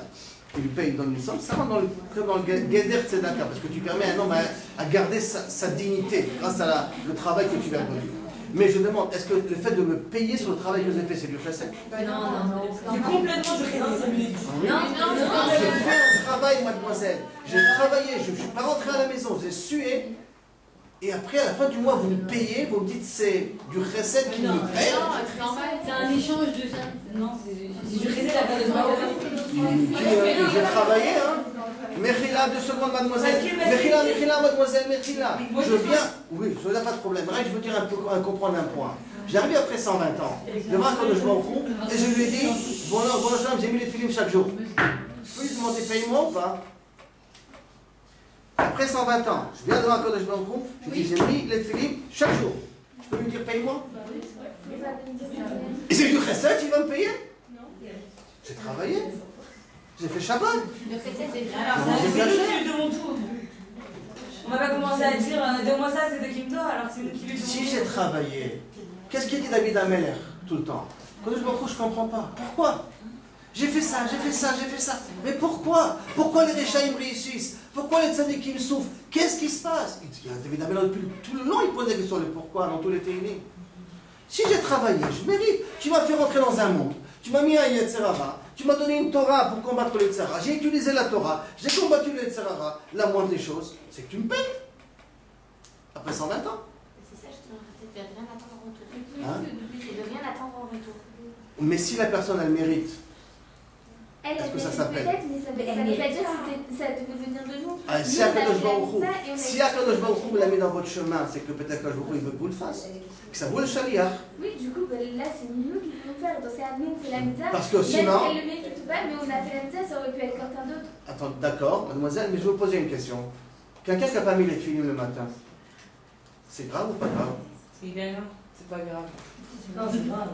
qui lui paye, donne une somme, ça rentre dans le Geder Tzedaka, parce que tu permets à un homme à garder sa dignité grâce à le travail que tu lui as donné. Mais je demande, est-ce que le fait de me payer sur le travail que j'ai fait, c'est du chesed? Non. C'est complètement du chesed. J'ai fait un travail, mademoiselle. J'ai travaillé, je ne suis pas rentré à la maison, j'ai sué. Et après, à la fin du mois, vous me payez, vous me dites c'est du chesed qui me paye. Non, c'est normal. C'est un échange de ça. Non, c'est du chesed à faire de moi. J'ai travaillé, hein. Mechila, 2 secondes, mademoiselle. Mechila, mademoiselle, Mechila. Je viens. Oui, je n'ai pas de problème. Je veux dire comprendre un point. J'arrive après 120 ans, devant un Kadosh Baruch Hu, et je lui ai dit, bon, j'ai mis les films chaque jour. Je peux lui demander paye-moi ou pas? Après 120 ans, je viens devant un Kadosh Baruch Hu, je dis, j'ai mis les films chaque jour. Je peux lui dire paye-moi? Et c'est du chesed, il va me payer? J'ai travaillé. J'ai fait Shabbat. Le chesed, c'est bien. Alors, c'est de mon tour. On va pas commencer à dire donne-moi ça, c'est de Kimto, alors c'est nous qui lui Si j'ai travaillé, qu'est-ce qu'il dit David Ameller tout le temps? Quand je me retrouve, je ne comprends pas. Pourquoi? J'ai fait ça. Mais pourquoi? Pourquoi les Réchaïm réussissent? Pourquoi les Tzadikim souffrent? Qu'est-ce qui se passe? David Ameller, depuis tout le long, il pose des questions de pourquoi dans tous les Téhilim. Si j'ai travaillé, je mérite. Tu m'as fait rentrer dans un monde. Tu m'as mis un Yetzer Hara. Tu m'as donné une Torah pour combattre le Yetzer Hara. J'ai utilisé la Torah. J'ai combattu le Yetzer Hara. La moindre des choses, c'est que tu me payes. Après 120 ans. C'est ça, justement, c'est de rien attendre en retour. C'est de rien attendre en retour. Mais si la personne, elle mérite, est-ce que ça s'appelle? Peut-être, mais ça veut pas dire que ça devait venir de nous. Si Akadosh Baruch Hu l'a mis dans votre chemin, c'est que peut-être qu'Akadosh Baruch Hu il veut que vous le fassiez. Que ça vaut le shaliach. Oui, du coup, là, c'est nous qui pouvons faire. Donc, c'est à nous, on fait la mitzvah. Parce que sinon. Même si elle le mérite ou pas, mais on a fait la mitzvah, ça aurait pu être quelqu'un d'autre. Attends, d'accord, mademoiselle, mais je vais vous poser une question. Quelqu'un qui n'a pas mis les films le matin, c'est grave ou pas grave? C'est hyper grave. C'est pas grave. Non, c'est grave.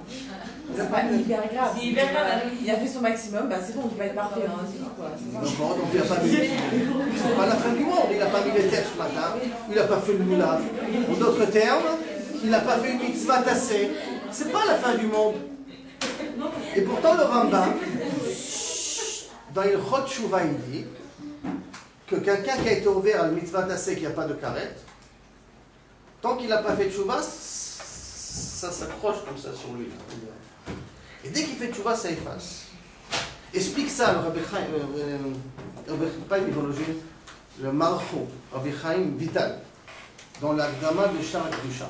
C'est pas hyper grave. C'est hyper grave. Il a fait son maximum, bah c'est bon, on peut pas être parfait. Hein, c'est tout, quoi. D'accord, donc il n'a pas mis les films. C'est pas la fin du monde, il n'a pas mis les terres ce matin, il n'a pas fait le moulave. En d'autres termes, il n'a pas fait une mitzvah tassée. C'est pas la fin du monde. Et pourtant, le Rambam, dans il Chot Shuvah, il dit que quelqu'un qui a été ouvert à la mitzvah tassée, qui n'a pas de karet, tant qu'il n'a pas fait de Shuvah, ça s'accroche comme ça sur lui. Et dès qu'il fait Shuvah, ça efface. Explique ça, le Rabbi Chaim, le Marchou, Rabbi Chaim Vital, dans la Gdama de Shar Kedusha.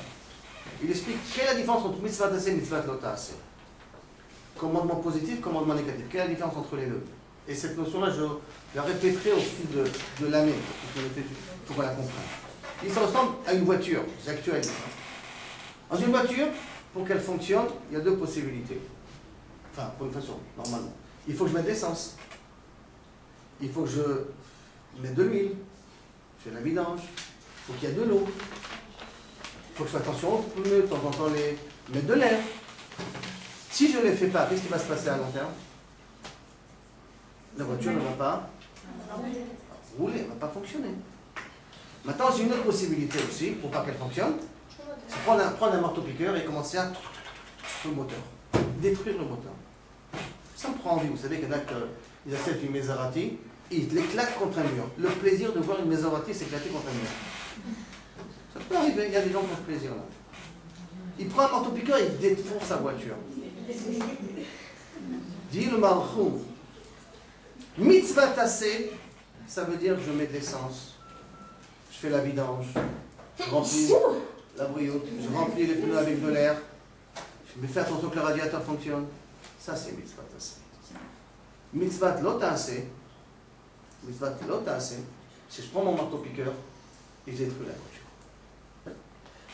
Il explique quelle est la différence entre mitzvah tassé et mitzvah lo tassé. Commandement positif, commandement négatif. Quelle est la différence entre les deux? Et cette notion-là, je la répéterai au fil de l'année. Il faut qu'on la comprenne. Il se ressemble à une voiture, j'actualise. Dans une voiture, pour qu'elle fonctionne, il y a 2 possibilités. Enfin, pour une façon, normalement. Il faut que je mette de l'essence. Il faut que je mette de l'huile. Je fais la vidange. Il faut qu'il y ait de l'eau. Il faut que je fasse attention aux pneus, de temps en temps mettre de l'air. Si je ne les fais pas, qu'est-ce qui va se passer à long terme? La voiture ne va pas rouler, elle ne va pas fonctionner. Maintenant, j'ai une autre possibilité aussi, pour pas qu'elle fonctionne, c'est prendre un marteau-piqueur et commencer à le moteur, détruire le moteur. Ça me prend envie, vous savez qu'il y en a qui achètent une Maserati, ils l'éclatent contre un mur. Le plaisir de voir une Maserati s'éclater contre un mur. Ça peut arriver, il y a des gens qui ont ce plaisir-là. Il prend un marteau-piqueur et il défonce sa voiture. Dit le Marchou, mitzvah tassé, ça veut dire que je mets de l'essence, je fais la vidange, je remplis la bouillotte, je remplis les pneus avec de l'air, je me fais attention que le radiateur fonctionne. Ça, c'est mitzvah tassé. Mitzvah lo tassé, c'est je prends mon marteau-piqueur et je détruis la voiture.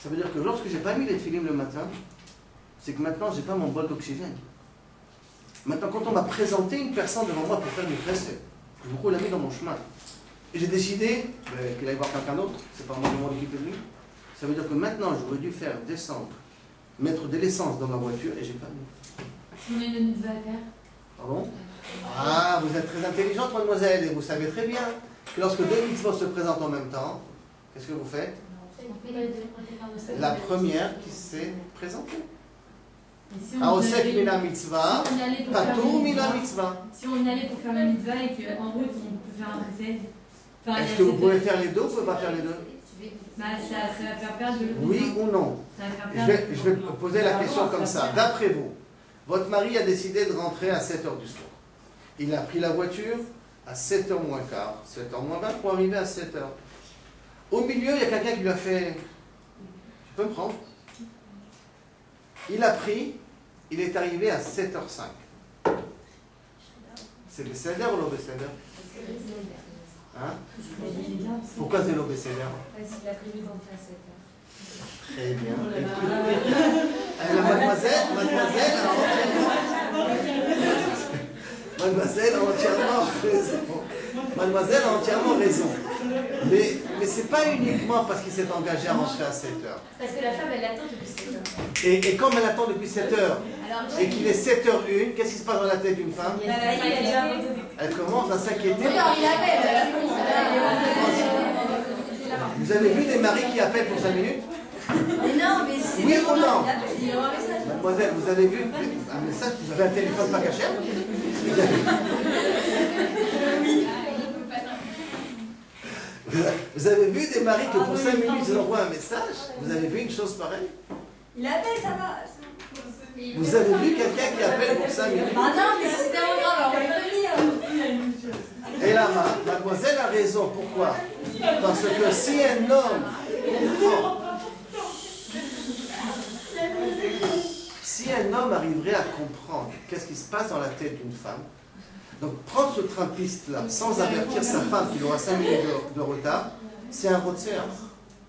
Ça veut dire que lorsque je n'ai pas mis les films le matin, c'est que maintenant, je n'ai pas mon bol d'oxygène. Maintenant, quand on m'a présenté une personne devant moi pour faire une presse, je l'ai mis dans mon chemin. Et j'ai décidé qu'il allait voir quelqu'un d'autre, c'est pas moi qui m'en occupe de lui. Ça veut dire que maintenant, j'aurais dû faire descendre, mettre de l'essence dans ma voiture et j'ai pas mis. On a une mitzvah à faire. Pardon? Ah, vous êtes très intelligente, mademoiselle, et vous savez très bien que lorsque 2 mitzvot se présentent en même temps, qu'est-ce que vous faites? La première qui s'est présentée. Aosek mina mitzvah, patur mina mitzvah. Si on y allait pour faire la mitzvah et qu'en route on peut faire un précède. Est-ce que vous pouvez faire les deux ou vous ne pouvez pas faire les deux? Bah, ça va faire perdre le. Oui ou non? Ça va faire perdre. Je vais poser la question comme ça. D'après vous, votre mari a décidé de rentrer à 7h du soir. Il a pris la voiture à 7h moins quart, 7h moins 20 pour arriver à 7h. Au milieu, il y a quelqu'un qui lui a fait « Tu peux me prendre ?» Il a pris, il est arrivé à 7h05. C'est le Seder ou l'obécéder? Hein? Pourquoi c'est l'obécéder? Parce qu'il a prévu d'entrer à 7h. Très bien. La mademoiselle a entièrement raison. Mademoiselle a entièrement raison. Mais ce n'est pas uniquement parce qu'il s'est engagé à rentrer à 7h. Parce que la femme, elle attend depuis 7h. Et comme elle attend depuis 7h et qu'il est 7h01, qu'est-ce qui se passe dans la tête d'une femme? Elle commence à s'inquiéter. Vous avez vu des maris qui appellent pour 5 minutes? Non, mais c'est. Oui ou non? Mademoiselle, vous avez vu un message? Vous avez un téléphone pas caché? Vous avez vu des maris que pour 5 minutes ils envoient un message? Vous avez vu une chose pareille? Il appelle, ça va. Vous avez vu quelqu'un qui appelle pour 5 minutes? Ah non, mais si c'était un grave, alors on va le prévenir. Et là, mademoiselle a raison. Pourquoi? Parce que si un homme comprend, si un homme arriverait à comprendre qu'est-ce qui se passe dans la tête d'une femme, donc prendre ce train-piste-là sans avertir sa femme qu'il aura 5 minutes de retard, c'est un rotzer.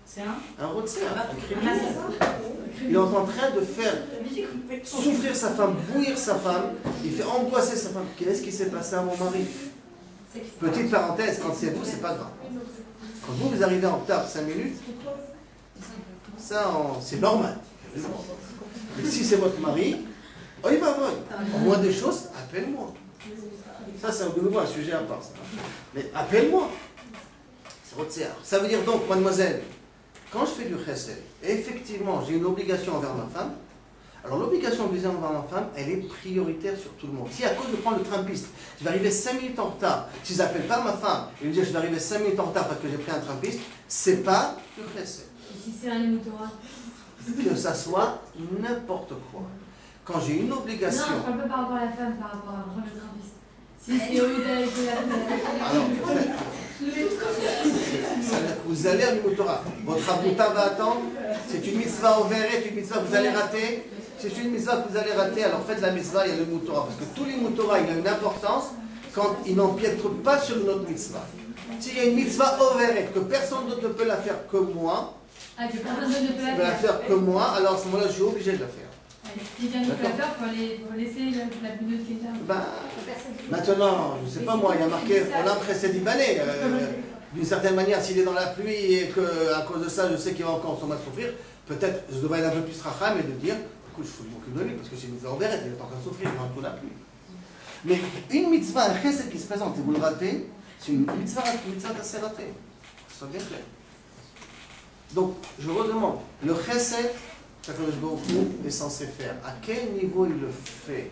C'est un rotzer, un criminel. Il est en train de faire souffrir sa femme, bouillir sa femme, il fait angoisser sa femme. Qu'est-ce qui s'est passé à mon mari? Petite parenthèse, quand c'est vous, c'est pas grave. Quand vous arrivez en retard 5 minutes, ça, c'est normal. Mais si c'est votre mari, oh, il va voir. Au moins des choses, appelle-moi. Ça, c'est de nouveau un sujet à part. Ça. Mais appelle-moi. C'est votre CR. Ça veut dire donc, mademoiselle, quand je fais du chesed, effectivement, j'ai une obligation envers ma femme. Alors l'obligation envers ma femme, elle est prioritaire sur tout le monde. Si à cause de prendre le train-piste, je vais arriver 5 minutes en retard, si je n'appelle pas ma femme et lui dire je vais arriver 5 minutes en retard parce que j'ai pris un train-piste, c'est pas du chesed. Et si c'est un émoutora? Que ça soit n'importe quoi. Quand j'ai une obligation... Non, je parle pas par rapport à la femme, par rapport à prendre le train-piste. Si c'est au lieu d'aller la alors, vous allez à l'Imotora. Votre abouta va attendre. C'est une mitzvah overet, une mitzvah que vous allez rater. C'est une mitzvah que vous allez rater, alors faites la mitzvah, il y a le moutora. Parce que tous les moutora, il a une importance quand il n'empiètre pas sur une autre mitzvah. S'il y a une mitzvah overet, que personne d'autre ne peut la faire que moi, que personne d'autre ne peut la faire que moi, alors à ce moment-là, je suis obligé de la faire. Si quelqu'un d'autre peut la faire, il faut laisser la plus neutre qui est là. Maintenant, je ne sais pas moi, il y a marqué Olam Chesed Ibané. D'une certaine manière, s'il est dans la pluie et qu'à cause de ça, je sais qu'il va encore mal souffrir, peut-être je devrais être un peu plus racham et de dire écoute, je m'occupe de lui parce que c'est une mitzvah ouverte, il est en train de souffrir dans la pluie. Mais une mitzvah, un chesed qui se présente et vous le ratez, c'est une mitzvah assez ratée. Ça soit bien clair. Donc, je redemande, le chesed, qu'Akadosh Baruch Hu est censé faire, à quel niveau il le fait?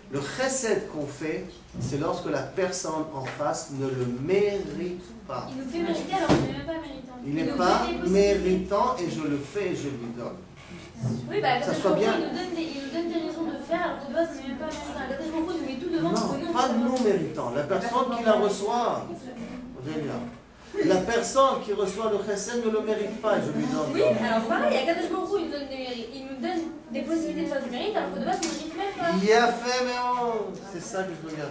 Le chesed qu'on fait, c'est lorsque la personne en face ne le mérite pas. Il nous fait mériter alors qu'il n'est même pas méritant. Il n'est pas méritant et je le fais et je lui donne. Oui, bah, ça soit bien. Il nous donne des raisons de faire alors que de base, on n'est même pas méritant. Akadosh Baruch Hu nous met tout devant pour que nous. Non, pas non méritant. La personne qui la reçoit, la personne qui reçoit le chesed ne le mérite pas et je lui donne. Oui, alors pareil, Akadosh Baruch Hu, il nous donne des possibilités de faire du mérite alors que de base, on ne mérite même pas. Il a fait, mais c'est ça que je veux dire.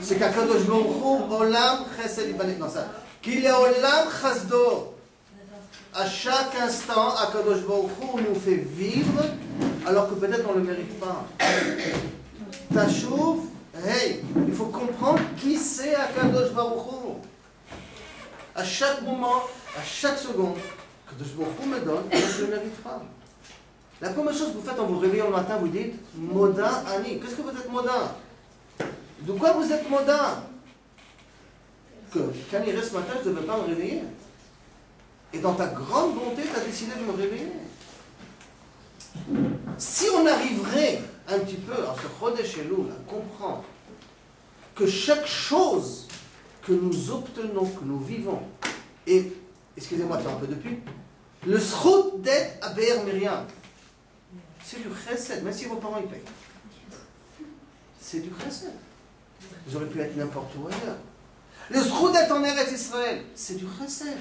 C'est qu'Akadosh Baruch Hu, Olam Chesed Ibané. Non, ça. Qu'il est Olam Chasdo. À chaque instant, Akadosh Baruch Hu nous fait vivre alors que peut-être on ne le mérite pas. Tachouv, hey, il faut comprendre qui c'est Akadosh Baruch Hu. À chaque moment, à chaque seconde, Akadosh Baruch Hu me donne et je ne le mérite pas. La première chose que vous faites en vous réveillant le matin, vous dites Moda Ani. Qu'est-ce que vous êtes Moda? De quoi vous êtes Moda? Que quand il reste ce matin, je ne devais pas me réveiller. Et dans ta grande bonté, tu as décidé de me réveiller. Si on arriverait un petit peu à ce Chodesh Elul, à comprendre que chaque chose que nous obtenons, que nous vivons, et, excusez-moi de faire un peu de pub, le srout d'être à Be'er Miriam, c'est du chesed, même si vos parents y payent. C'est du chesed. Vous auriez pu être n'importe où ailleurs. Le srout d'être en Eretz Israël, c'est du chesed.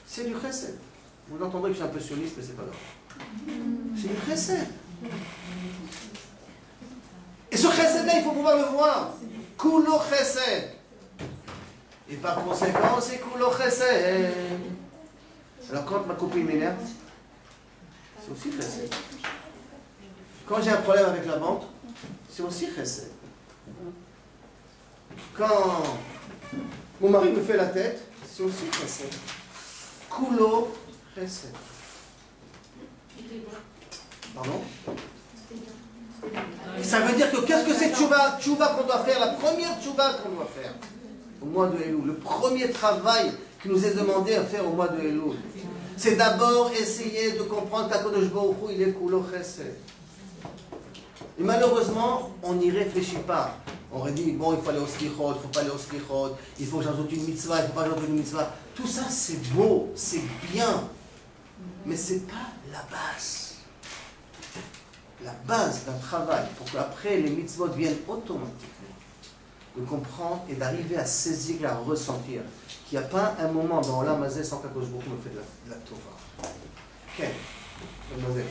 C'est du chesed. Vous entendrez que je suis un peu sioniste, mais c'est pas grave. C'est du chesed. Et ce chesed-là, il faut pouvoir le voir. Kulo chesed. Et par conséquent, c'est kulo chesed. Alors quand ma copine m'énerve, c'est aussi chesed. Quand j'ai un problème avec la banque, c'est aussi chesed. Quand mon mari me fait la tête, c'est aussi chesed. Kulo chesed. Pardon? Ça veut dire que qu'est-ce que c'est tchouva? Tchouva qu'on doit faire, la première tchouva qu'on doit faire au mois de Elul, le premier travail qui nous est demandé à faire au mois de Elul, c'est d'abord essayer de comprendre qu'Akadosh Baruch Hu, il est kulo chesed. Et malheureusement, on n'y réfléchit pas. On aurait dit, bon, il faut aller au slichot, il ne faut pas aller au slichot, il faut que j'ajoute une mitzvah, il ne faut pas ajouter une mitzvah. Tout ça, c'est beau, c'est bien, mais ce n'est pas la base. La base d'un travail, pour qu'après les mitzvot viennent automatiquement, de comprendre et d'arriver à saisir et à ressentir qu'il n'y a pas un moment dans l'Amazé sans qu'Akadosh Baruch Hu me fait de la Tova. Ok, mademoiselle.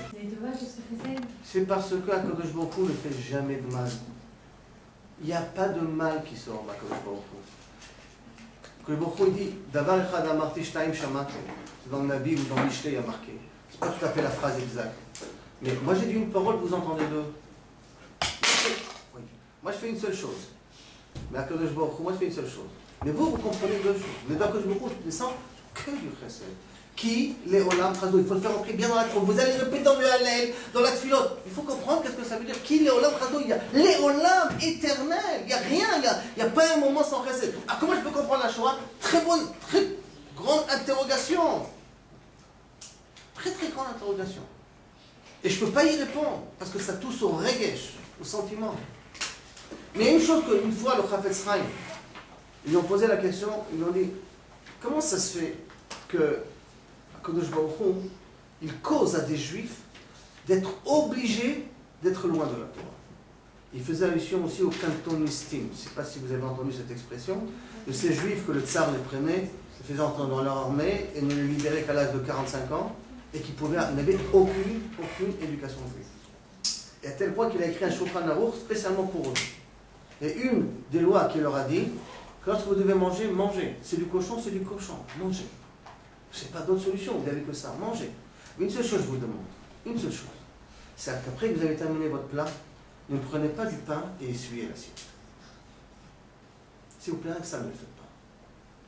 C'est parce que Akadosh Baruch Hu ne fait jamais de mal. Il n'y a pas de mal qui sort d'Akadosh Baruch Hu. Akadosh Baruch Hu dit Davar echad amarti shtaim shamatem. C'est dans la Bible ou dans Mishlei, il y a marqué. Ce n'est pas tout à fait la phrase exacte. Mais moi j'ai dit une parole, vous entendez deux. Oui. Moi je fais une seule chose. Mais Akadosh Baruch Hu, moi je fais une seule chose. Mais vous comprenez deux choses. Le Akadosh Baruch Hu ne descend que du chesed. Qui les olam chazdo. Il faut le faire entrer bien dans la trompe. Vous allez répéter dans le halel, dans la tfilot. Il faut comprendre qu'est-ce que ça veut dire. Qui les olam chazdo. Il y a les olam éternels. Il n'y a rien. Il n'y a pas un moment sans chesed. Ah, comment je peux comprendre la Shoah? Très bonne, très grande interrogation. Très très grande interrogation. Et je ne peux pas y répondre, parce que ça touche au regesh, au sentiment. Mais il y a une chose qu'une fois, le Chafetz Chaim, ils lui ont posé la question, ils lui ont dit, comment ça se fait que Akadosh Baruch Hu, il cause à des Juifs d'être obligés d'être loin de la Torah? Il faisait allusion aussi aux cantonistim. Je ne sais pas si vous avez entendu cette expression, de ces Juifs que le tsar les prenait, les faisait entrer dans leur armée et ne les libérait qu'à l'âge de 45 ans. Et qui n'avait aucune éducation juive. Et à tel point qu'il a écrit un Shulchan Aruch spécialement pour eux. Et une des lois qu'il leur a dit, que lorsque vous devez manger, mangez. C'est du cochon, mangez. C'est pas d'autre solution, vous n'avez que ça, mangez. Mais une seule chose je vous demande, une seule chose, c'est qu'après que vous avez terminé votre plat, ne prenez pas du pain et essuyez l'assiette. S'il vous plaît, que ça ne le faites pas.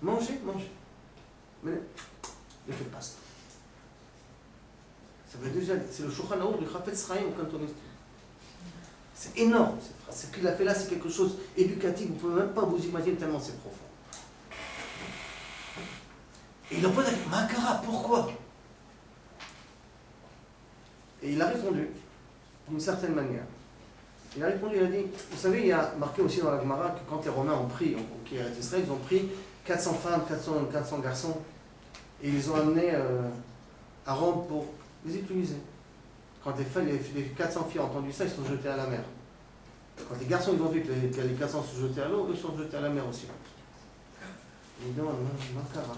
Mangez. Mais ne faites pas ça. Ça veut déjà, c'est le Shulchan Aruch du Chafetz Chaim au cantoniste. C'est énorme cette phrase. Ce qu'il a fait là, c'est quelque chose d'éducatif. Vous ne pouvez même pas vous imaginer tellement c'est profond. Et il a posé la question, Makara, pourquoi? Et il a répondu d'une certaine manière. Il a répondu, il a dit, vous savez, il y a marqué aussi dans la Gemara que quand les Romains ont pris, qui est Israël, ils ont pris 400 femmes, 400 garçons, et ils les ont amenés à Rome pour les utiliser. Quand les 400 filles ont entendu ça, ils se sont jetés à la mer. Quand les garçons ils ont vu que les 400 se jetaient à l'eau, eux se sont jetés à la mer aussi. Il dit non, Makara.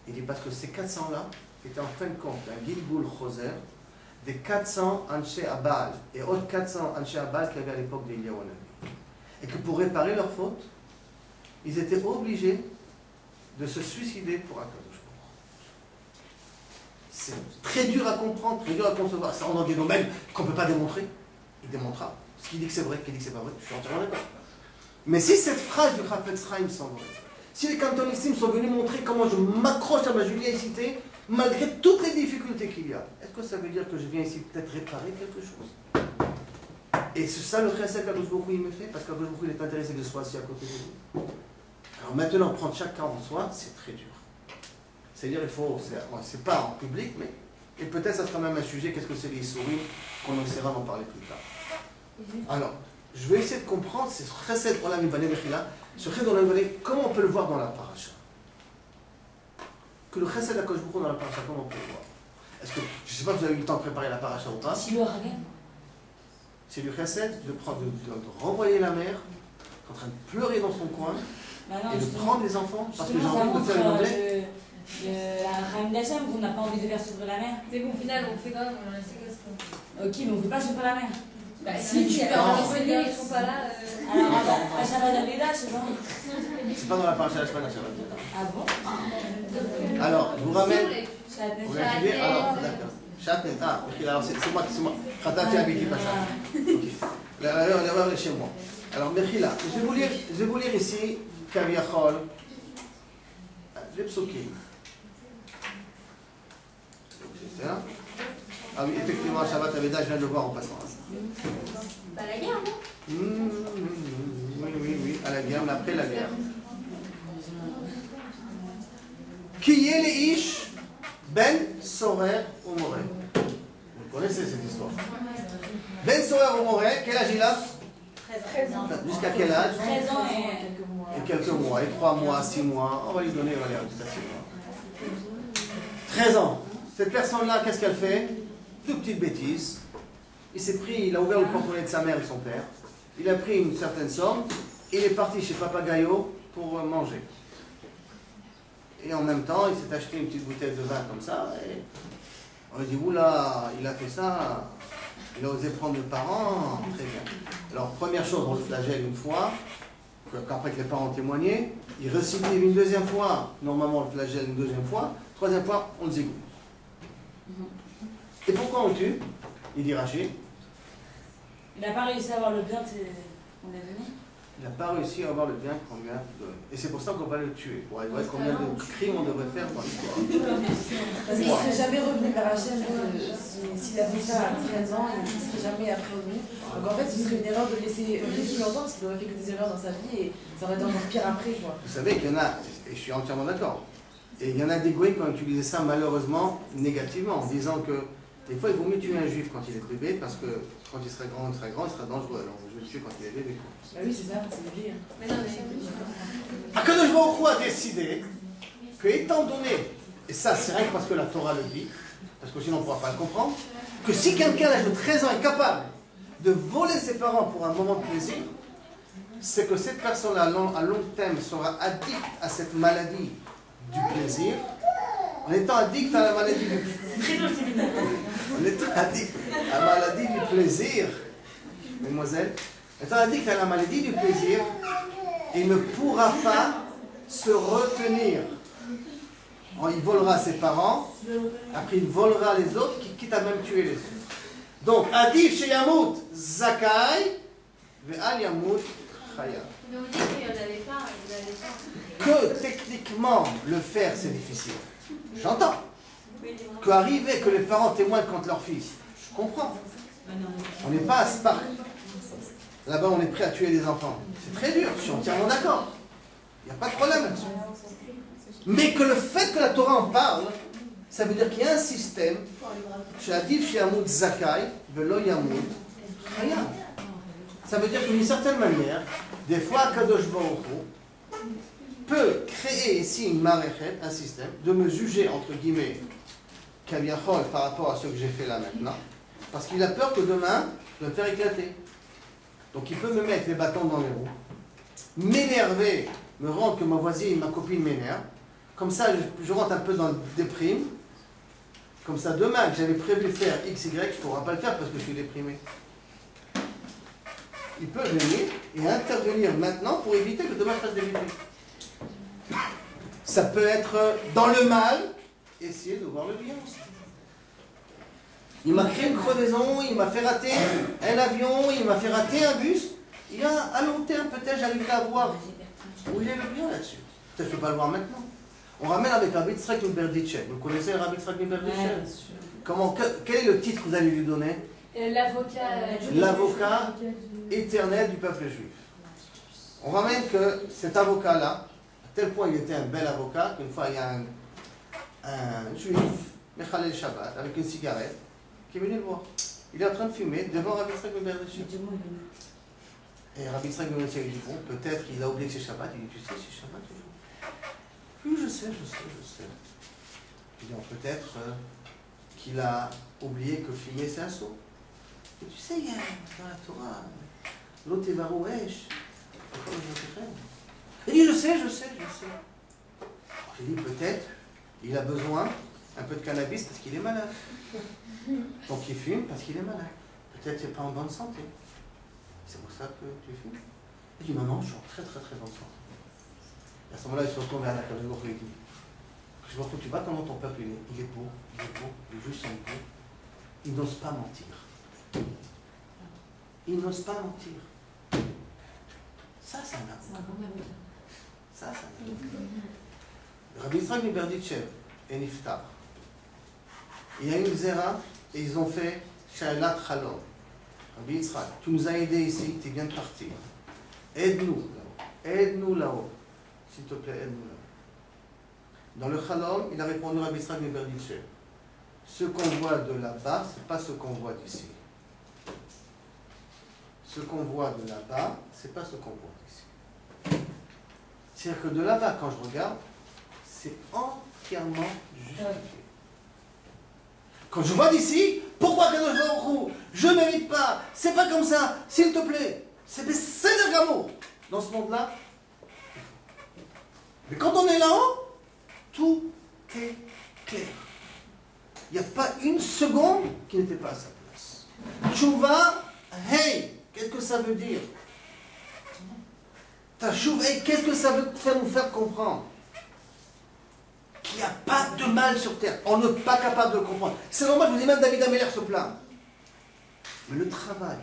Il dit parce que ces 400-là étaient en fin de compte un Gilgul Choser des 400 Anshe Abal et autres 400 Anshe Abal qu'il y avait à l'époque d'Eliyahu Hanavi. Et que pour réparer leur faute, ils étaient obligés de se suicider pour Akadosh. C'est très dur à comprendre, très dur à concevoir. Ça rentre dans des domaines qu'on ne peut pas démontrer. Il démontrera. Ce qui dit que c'est vrai, qui dit que c'est pas vrai, je suis entièrement d'accord. Mais si cette phrase du Chafetz Chaim sont vraies, si les cantonistes sont venus montrer comment je m'accroche à ma judaïcité, malgré toutes les difficultés qu'il y a, est-ce que ça veut dire que je viens ici peut-être réparer quelque chose? Et c'est ça le chesed qu'Akadosh Baruch Hu il me fait, parce qu'Akadosh Baruch Hu il est intéressé que je sois assis à côté de vous. Alors maintenant, prendre chacun en soi, c'est très dur. C'est-à-dire, il faut, c'est pas en public, mais et peut-être ça sera même un sujet, qu'est-ce que c'est les souris, qu'on essaiera d'en parler plus tard. Alors, je vais essayer de comprendre ce chesed olam ibane mechila, ce chesed olam ibane, comment on peut le voir dans la paracha. Que le chesed HaKadosh Baruch Hu dans la paracha, comment on peut le voir? Est-ce que, je ne sais pas si vous avez eu le temps de préparer la paracha ou pas. C'est du chesed de renvoyer la mère, en train de pleurer dans son coin, et de prendre les enfants, parce que j'ai envie de faire une omelette. La Rahim d'Hachem qu'on n'a pas envie de faire s'ouvrir la mer. Mais bon, au final, on fait quand même, on a laissé gosse. Ok, mais on ne fait pas s'ouvrir la mer. Bah, si tu peux renseigner, ils sont pas là. Alors, à Shabbat Abeda, je sais pas. C'est pas dans la paracha la semaine à Shabbat. Ah bon? Alors, je vous ramène. Shabbat. Vous l'avez dit? Alors, d'accord. Shabbat, alors c'est moi. Khatati habiti pas ça. Ok. L'erreur est chez moi. Alors, Mechila, je vais vous lire ici, Kaviachol, les psukim. C'est ça? Ah oui, effectivement, Shabbat Aveda, je viens de le voir en passant. Bah, la guerre, non? Oui, à la guerre, mais après la guerre. Qui est les Ish Ben Sorer ou Moré? Vous connaissez cette histoire. Ben Sorer ou Moré, quel âge il a? 13 ans. Jusqu'à quel âge? 13 ans et quelques mois, et 3 mois, 6 mois. On va lui donner, jusqu'à 6 mois. 13 ans. Cette personne-là, qu'est-ce qu'elle fait? Toute petite bêtise. Il a ouvert le porte-monnaie de sa mère et son père. Il a pris une certaine somme. Il est parti chez Papa Gaillot pour manger. Et en même temps, il s'est acheté une petite bouteille de vin comme ça. Et on lui dit, oula, il a fait ça. Il a osé prendre le parent. Très bien. Alors, première chose, on le flagelle une fois. Après que les parents ont témoigné. Il récidive une deuxième fois. Normalement, on le flagelle une deuxième fois. Troisième fois, on le zigouille. Et pourquoi on le tue? Il dit Rachid. Il n'a pas réussi à avoir le bien qu'on lui a donné. Il n'a pas réussi à avoir le bien qu'on lui a donné. Et c'est pour ça qu'on va le tuer. Pour voir combien de crimes on devrait faire dans l'histoire. Parce qu'il ne serait jamais revenu vers Hachem s'il a fait ça à 13 ans, il ne serait jamais après revenu. Donc en fait, ce serait une erreur de laisser plus longtemps parce qu'il aurait fait que des erreurs dans sa vie et ça aurait été encore pire après. Quoi. Vous savez qu'il y en a, et je suis entièrement d'accord, et il y en a des goïms qui ont utilisé ça malheureusement négativement en disant que des fois il vaut mieux tuer un juif quand il est bébé parce que quand il sera grand, il sera dangereux. Alors je vais le tuer quand il est bébé. Bah oui, c'est ça, c'est bébé. Mais non, mais. HaKadosh Baruch Hu a décidé que, étant donné, et ça c'est rien que parce que la Torah le dit, parce que sinon on ne pourra pas le comprendre, que si quelqu'un d'âge de 13 ans est capable de voler ses parents pour un moment de plaisir, c'est que cette personne-là, à long terme, sera addict à cette maladie du plaisir. En étant addict à la maladie du plaisir, en étant addict à la maladie du plaisir, mesdemoiselles, étant addict à la maladie du plaisir, il ne pourra pas se retenir. Il volera ses parents, après il volera les autres, quitte à même tuer les autres. Donc, Adif chez Yamout, Zakai, Ve'al Yamout, Chaya. Mais vous dites qu'il n'y en avait pas, Que techniquement le faire c'est difficile. J'entends. Qu'arriver que les parents témoignent contre leur fils, je comprends. On n'est pas à Spark. Là-bas on est prêt à tuer les enfants. C'est très dur, je suis entièrement d'accord. Il n'y a pas de problème là-dessus. Mais que le fait que la Torah en parle, ça veut dire qu'il y a un système. Shadif Yamut Zakai, Velo Yamut Chaya. Ça veut dire d'une certaine manière, des fois Kadosh Baruch Hu peut créer ici une maréchet, un système, de me juger entre guillemets Kaviachol par rapport à ce que j'ai fait là maintenant, parce qu'il a peur que demain je vais me faire éclater. Donc il peut me mettre les bâtons dans les roues, m'énerver, me rendre que ma voisine, ma copine m'énerve, comme ça je rentre un peu dans le déprime, comme ça demain que j'avais prévu faire X, Y, je ne pourrai pas le faire parce que je suis déprimé. Il peut venir et intervenir maintenant pour éviter que demain je fasse des bêtises. Ça peut être dans le mal, essayer de voir le bien aussi. Il m'a créé une crevaison, il m'a fait rater un avion, il m'a fait rater un bus. Il y a à long terme, peut-être j'arriverai à voir où il est le bien là-dessus. Peut-être que je ne peux pas le voir maintenant. On ramène avec Rabbi Yitzhak Luberdichev. Vous connaissez Rabbi Yitzhak Luberdichev? Quel est le titre que vous allez lui donner? L'avocat éternel du peuple juif. On ramène que cet avocat-là, à tel point il était un bel avocat, qu'une fois il y a un juif, Mechalel Shabbat, avec une cigarette, qui est venu le voir. Il est en train de fumer devant Rabbi Yitzhak ben Berditchev. Et Rabbi Yitzhak ben Berditchev dit, bon, peut-être qu'il a oublié que c'est Shabbat. Il dit, tu sais, c'est Shabbat toujours. Oui, je sais. Il dit, peut-être qu'il a oublié que fumer c'est un saut. Et tu sais, il y a dans la Torah, l'autre Evarou Esh. Il dit, je sais. J'ai dit, peut-être, il a besoin un peu de cannabis parce qu'il est malade. Donc il fume parce qu'il est malade. Peut-être qu'il n'est pas en bonne santé. C'est pour ça que tu fumes. Il dit, non, je suis en très bonne santé. Et à ce moment-là, il se retourne vers la Kadosh Baruch Hu et dit, je vois que tu vois comment ton peuple il est beau, les juifs sont beaux. Ils n'osent pas mentir. Ça, c'est un amour. Ça, c'est un amour. Rabbi Yitzhak ben Berditchev et Niftar. Il y a une zera et ils ont fait Sha'alat Chalom. Rabbi Yitzhak, tu nous as aidés ici, tu viens de partir. Aide-nous là-haut. S'il te plaît, aide-nous là-haut. Dans le Chalom, il a répondu à Rabbi Yitzhak ben Berditchev. Ce qu'on voit de là-bas, ce n'est pas ce qu'on voit d'ici. Ce qu'on voit de là-bas, ce n'est pas ce qu'on voit d'ici. C'est-à-dire que de là-bas, quand je regarde, c'est entièrement justifié. Quand je vois d'ici, pourquoi Kadosh Baruch Hu, je ne mérite pas, c'est pas comme ça, s'il te plaît, c'est de l'amour. Dans ce monde-là, mais quand on est là-haut, tout est clair. Il n'y a pas une seconde qui n'était pas à sa place. Tchouva, hey, qu'est-ce que ça veut dire? Ta chouva, hey, qu'est-ce que ça veut nous faire comprendre? Qu'il n'y a pas de mal sur terre. On n'est pas capable de le comprendre. C'est normal, je vous dis, même David Ameller se plaint. Mais le travail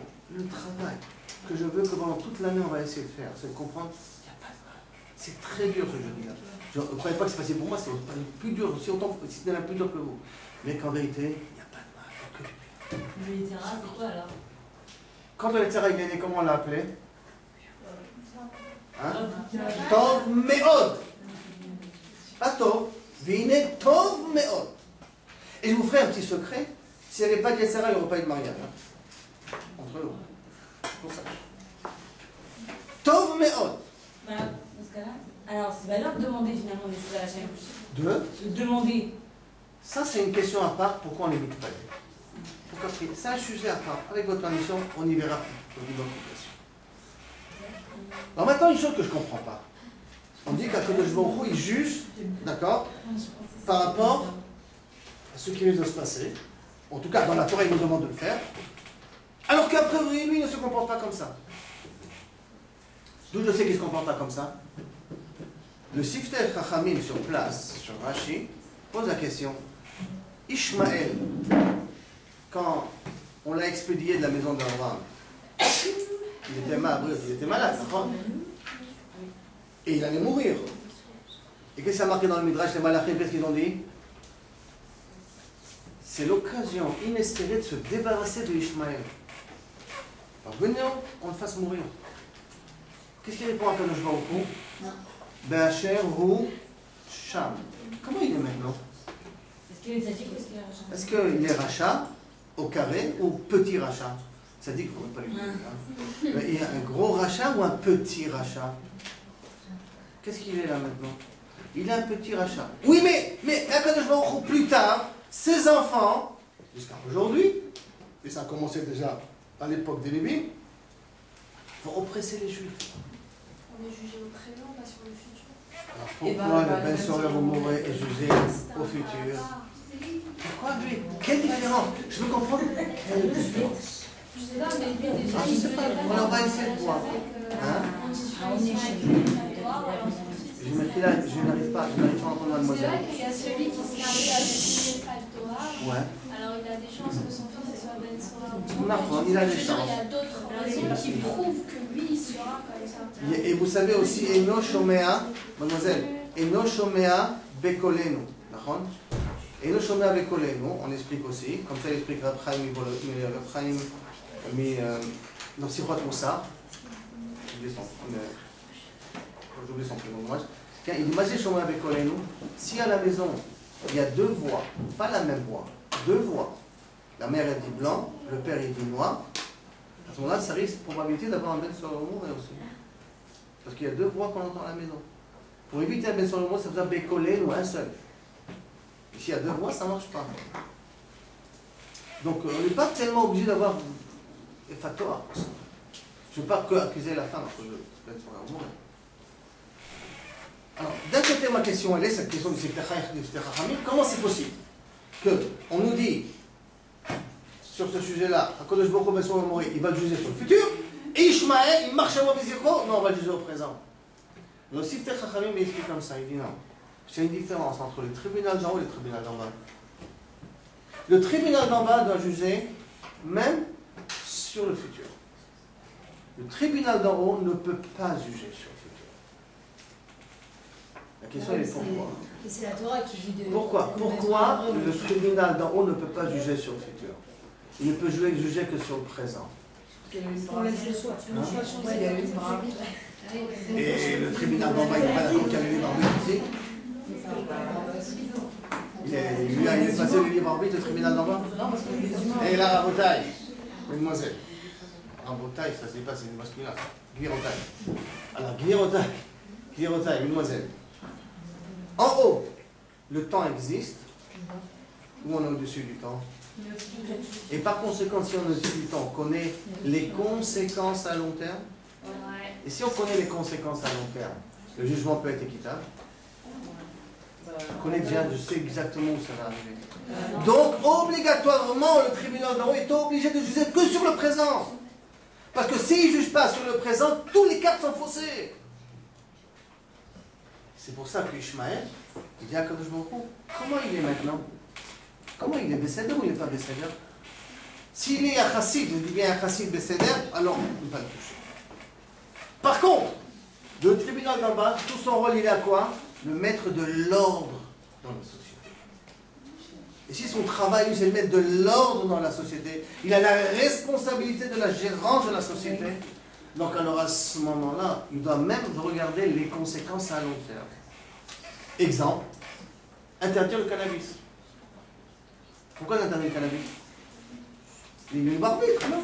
que je veux que pendant toute l'année on va essayer de faire, c'est de comprendre qu'il n'y a pas de mal. C'est très dur ce jeudi-là. Je ne croyais pas que c'est facile pour moi, c'est plus dur, si c'est même plus dur que vous. Mais qu'en vérité, il n'y a pas de mal, que du bien. Le littéral, c'est quoi alors? Quand le littéral est né, comment on l'a appelé? Hein? Tov Meod. Pas Tov. Vine Tov Meod. Et je vous ferai un petit secret. S'il n'y avait pas de Yetzirah, il n'y aurait pas eu de mariage. Hein? Entre nous. Pour ça. Tov Meod. Dans ce cas-là, alors c'est valeur de demander finalement des choses à la chaîne. De demander. Ça, c'est une question à part. Pourquoi on n'évite pas? Pourquoi prier? C'est un sujet à part. Avec votre permission, on y verra plus. Alors maintenant, une chose que je ne comprends pas. On dit qu'Akadosh Baruch Hu, il juge, d'accord, par rapport à ce qui risque de se passer. En tout cas, dans la Torah, il nous demande de le faire. Alors qu'après, lui, il ne se comporte pas comme ça. D'où je sais qu'il ne se comporte pas comme ça. Le Sifter Chachamim sur place, sur Rashi, pose la question. Ishmaël, quand on l'a expédié de la maison d'Abraham, il était malade, d'accord? Et il allait mourir. Et qu'est-ce qui a marqué dans le Midrash, les Malachim, qu'est-ce qu'ils ont dit? C'est l'occasion inespérée de se débarrasser de Ishmaël. Alors venez, on le fasse mourir. Qu'est-ce qu'il répond à Kadosh Baruch Hu? Be'asher hu sham. Comment il est maintenant? Est-ce qu'il est tzaddik ou est-ce qu'il est rachat? Est-ce qu'il est rachat au carré ou petit rachat? Tzaddik, il ne faut pas lui dire. Il y a un gros rachat ou un petit rachat? Qu'est-ce qu'il est là maintenant? Il a un petit rachat. Oui, mais Akadosh Baruch Hu, plus tard, ses enfants, jusqu'à aujourd'hui, et ça a commencé déjà à l'époque des Lévites, vont oppresser les Juifs. On est jugé au présent, pas sur le futur. Alors pourquoi le Ben Sora Moré est jugé au futur? Pourquoi lui? Quelle différence? Je veux comprendre quelle différence. Je sais pas, mais lui déjà. Je sais pas, on va essayer de voir. Je n'arrive pas à entendre mademoiselle. C'est vrai qu'il y a celui qui s'est arrivé à juger le Torah. Ouais. Alors il a des chances que son fils soit Ben Sora. Il a des chances. Il y a d'autres raisons qui prouvent que lui il sera comme ça. Et vous savez aussi, Eno Shomea, mademoiselle, Eno Shomea Bekolenu. D'accord? Eno Shomea Bekolenu, on explique aussi, comme ça il explique Rab Chaim dans Sichot Moussar. J'ai oublié son prénom. Il dit, Mazé Shomea Bekolenu, si à la maison il y a deux voix, pas la même voix, deux voix. La mère elle dit blanc, le père il dit noir. À ce moment-là, ça risque probabilité d'avoir un Ben Solomon aussi. Parce qu'il y a deux voix qu'on entend à la maison. Pour éviter un Ben Solomon, ça faisait bécoler ou un seul. Et s'il y a deux voix, ça ne marche pas. Donc on n'est pas tellement obligé d'avoir Fatora. Je ne veux pas que accuser la femme parce que Ben Solomon. Alors, d'un côté, ma question, elle est cette question du Sifter Chachamim. Comment c'est possible qu'on nous dit, sur ce sujet-là, HaKadosh Baruch Hu Ben Solomon, il va le juger sur le futur, et Ishmaël, il marche à Wabizirko, non, on va le juger au présent. Le Sifter Chachamim explique comme ça, il dit non. C'est une différence entre le tribunal d'en haut et le tribunal d'en bas. Le tribunal d'en bas doit juger même sur le futur. Le tribunal d'en haut ne peut pas juger sur le futur. La question est pourquoi. Et c'est la Torah qui dit de... Pourquoi le tribunal d'en haut ne peut pas juger sur le futur? Il ne peut juger que sur le présent. On laisse le choix. Il y a eu une brave. Et le tribunal d'en bas, il n'est pas d'accord qu'il y a le libre arbitre ici. Il est passé le libre arbitre, le tribunal d'en bas. Et là, Rabotaille, mesdemoiselles. Rabotaille, ça se dit pas, c'est du masculin. Gvirotaille. Alors, Gvirotaille, mesdemoiselles. En haut, le temps existe. Ou on est au-dessus du temps. Et par conséquent, si on est au-dessus du temps, on connaît les conséquences à long terme. Et si on connaît les conséquences à long terme, le jugement peut être équitable. Je connais déjà, je sais exactement où ça va arriver. Donc, obligatoirement, le tribunal d'en haut est obligé de juger que sur le présent. Parce que s'il ne juge pas sur le présent, tous les cartes sont faussées. C'est pour ça que Ishmaël, il dit à Kadosh Baruch Hu, comment il est maintenant? Comment il est Besséder ou il n'est pas Besséder? S'il est un chassid, je dis bien un chassid Besséder, alors on ne peut pas le toucher. Par contre, le tribunal d'en bas, tout son rôle, il est à quoi? Le mettre de l'ordre dans la société. Et si son travail, c'est de mettre de l'ordre dans la société, il a la responsabilité de la gérance de la société. Donc alors à ce moment-là, il doit même regarder les conséquences à long terme. Exemple, interdire le cannabis. Pourquoi on interdit le cannabis? Il y a libre arbitre, non?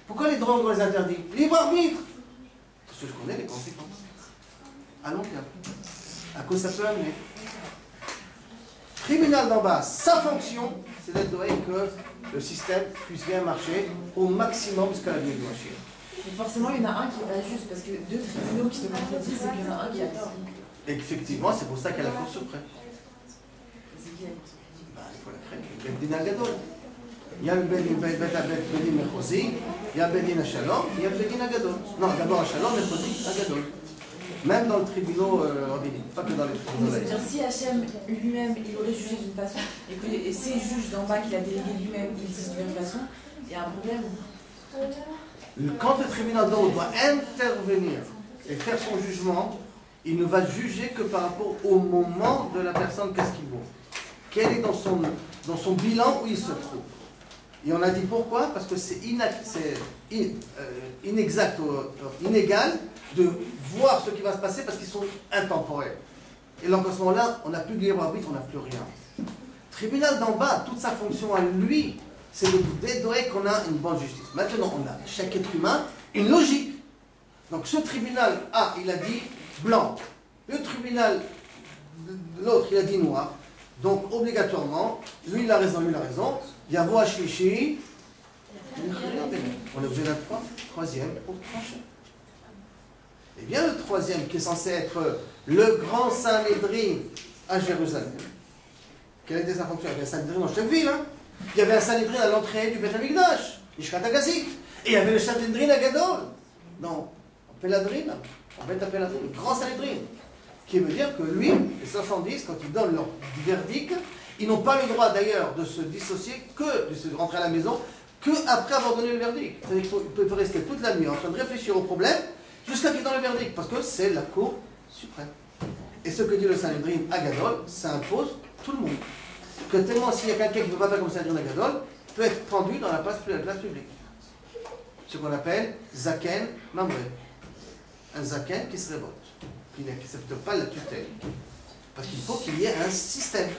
Pourquoi les drogues on les interdit? Libre arbitre. Parce que je connais les conséquences. À long terme. À quoi ça peut amener? Tribunal d'en bas, sa fonction, c'est d'être doué que le système puisse bien marcher au maximum jusqu'à la vie de Mashiach. Mais forcément, il y en a un qui va juste, parce que deux tribunaux qui se contredisent, c'est qu'il y en a un qui a tort. Effectivement, c'est pour ça qu'il y a la Cour suprême. C'est qui? Il faut la créer. Le Bedin Agadol. Il y a le Bedin Mechosi, il y a le Bedin Ashalom, il y a le Bedin Agadol. Non, d'abord Ashalom, Mechosi, Agadol. Même dans le tribunal rabbinique, pas que dans les tribunaux. C'est-à-dire, si Hachem lui-même, il aurait jugé d'une façon, et ces juges d'en bas qu'il a délégués lui-même, ils disent d'une même façon, il y a un problème. Quand le tribunal d'en haut doit intervenir et faire son jugement, il ne va juger que par rapport au moment de la personne, qu'est-ce qu'il vaut. Quel est dans son bilan où il se trouve. Et on a dit pourquoi? Parce que c'est inexact, inégal de voir ce qui va se passer parce qu'ils sont intemporels. Et donc à ce moment-là, on n'a plus de libre arbitre, on n'a plus rien. Tribunal d'en bas, toute sa fonction à lui, c'est de vous dédouer qu'on a une bonne justice. Maintenant, on a chaque être humain une logique. Donc ce tribunal A, il a dit blanc. Le tribunal, l'autre, il a dit noir. Donc obligatoirement, lui il a raison, lui il a raison. Yavo Ashlishi, on est obligé d'un troisième pour trancher. Et bien le troisième qui est censé être le grand Sanhédrin à Jérusalem. Quelle était sa fonction? Il y avait un Sanhédrin dans chaque ville. Il y avait un Sanhédrin à l'entrée du Beth Amikdash, Ishkat Agazit. Et il y avait le Sanhédrin à Gadol. Non, en Péladrin, en Beth Péladrin, le grand Sanhédrin. Qui veut dire que lui, les 70, quand ils donnent leur verdict, ils n'ont pas le droit d'ailleurs de se dissocier, de se rentrer à la maison, qu'après avoir donné le verdict. C'est-à-dire qu'ils peuvent rester toute la nuit en train de réfléchir au problème jusqu'à qu'ils donnent le verdict, parce que c'est la Cour suprême. Et ce que dit le Sanhédrin à Gadol, ça impose tout le monde. Que tellement s'il y a quelqu'un qui ne veut pas faire comme Sanhédrin à Gadol, peut être pendu dans la place publique. Ce qu'on appelle Zaken Mamre. Un Zaken qui se révolte, qui n'accepte pas la tutelle. Parce qu'il faut qu'il y ait un système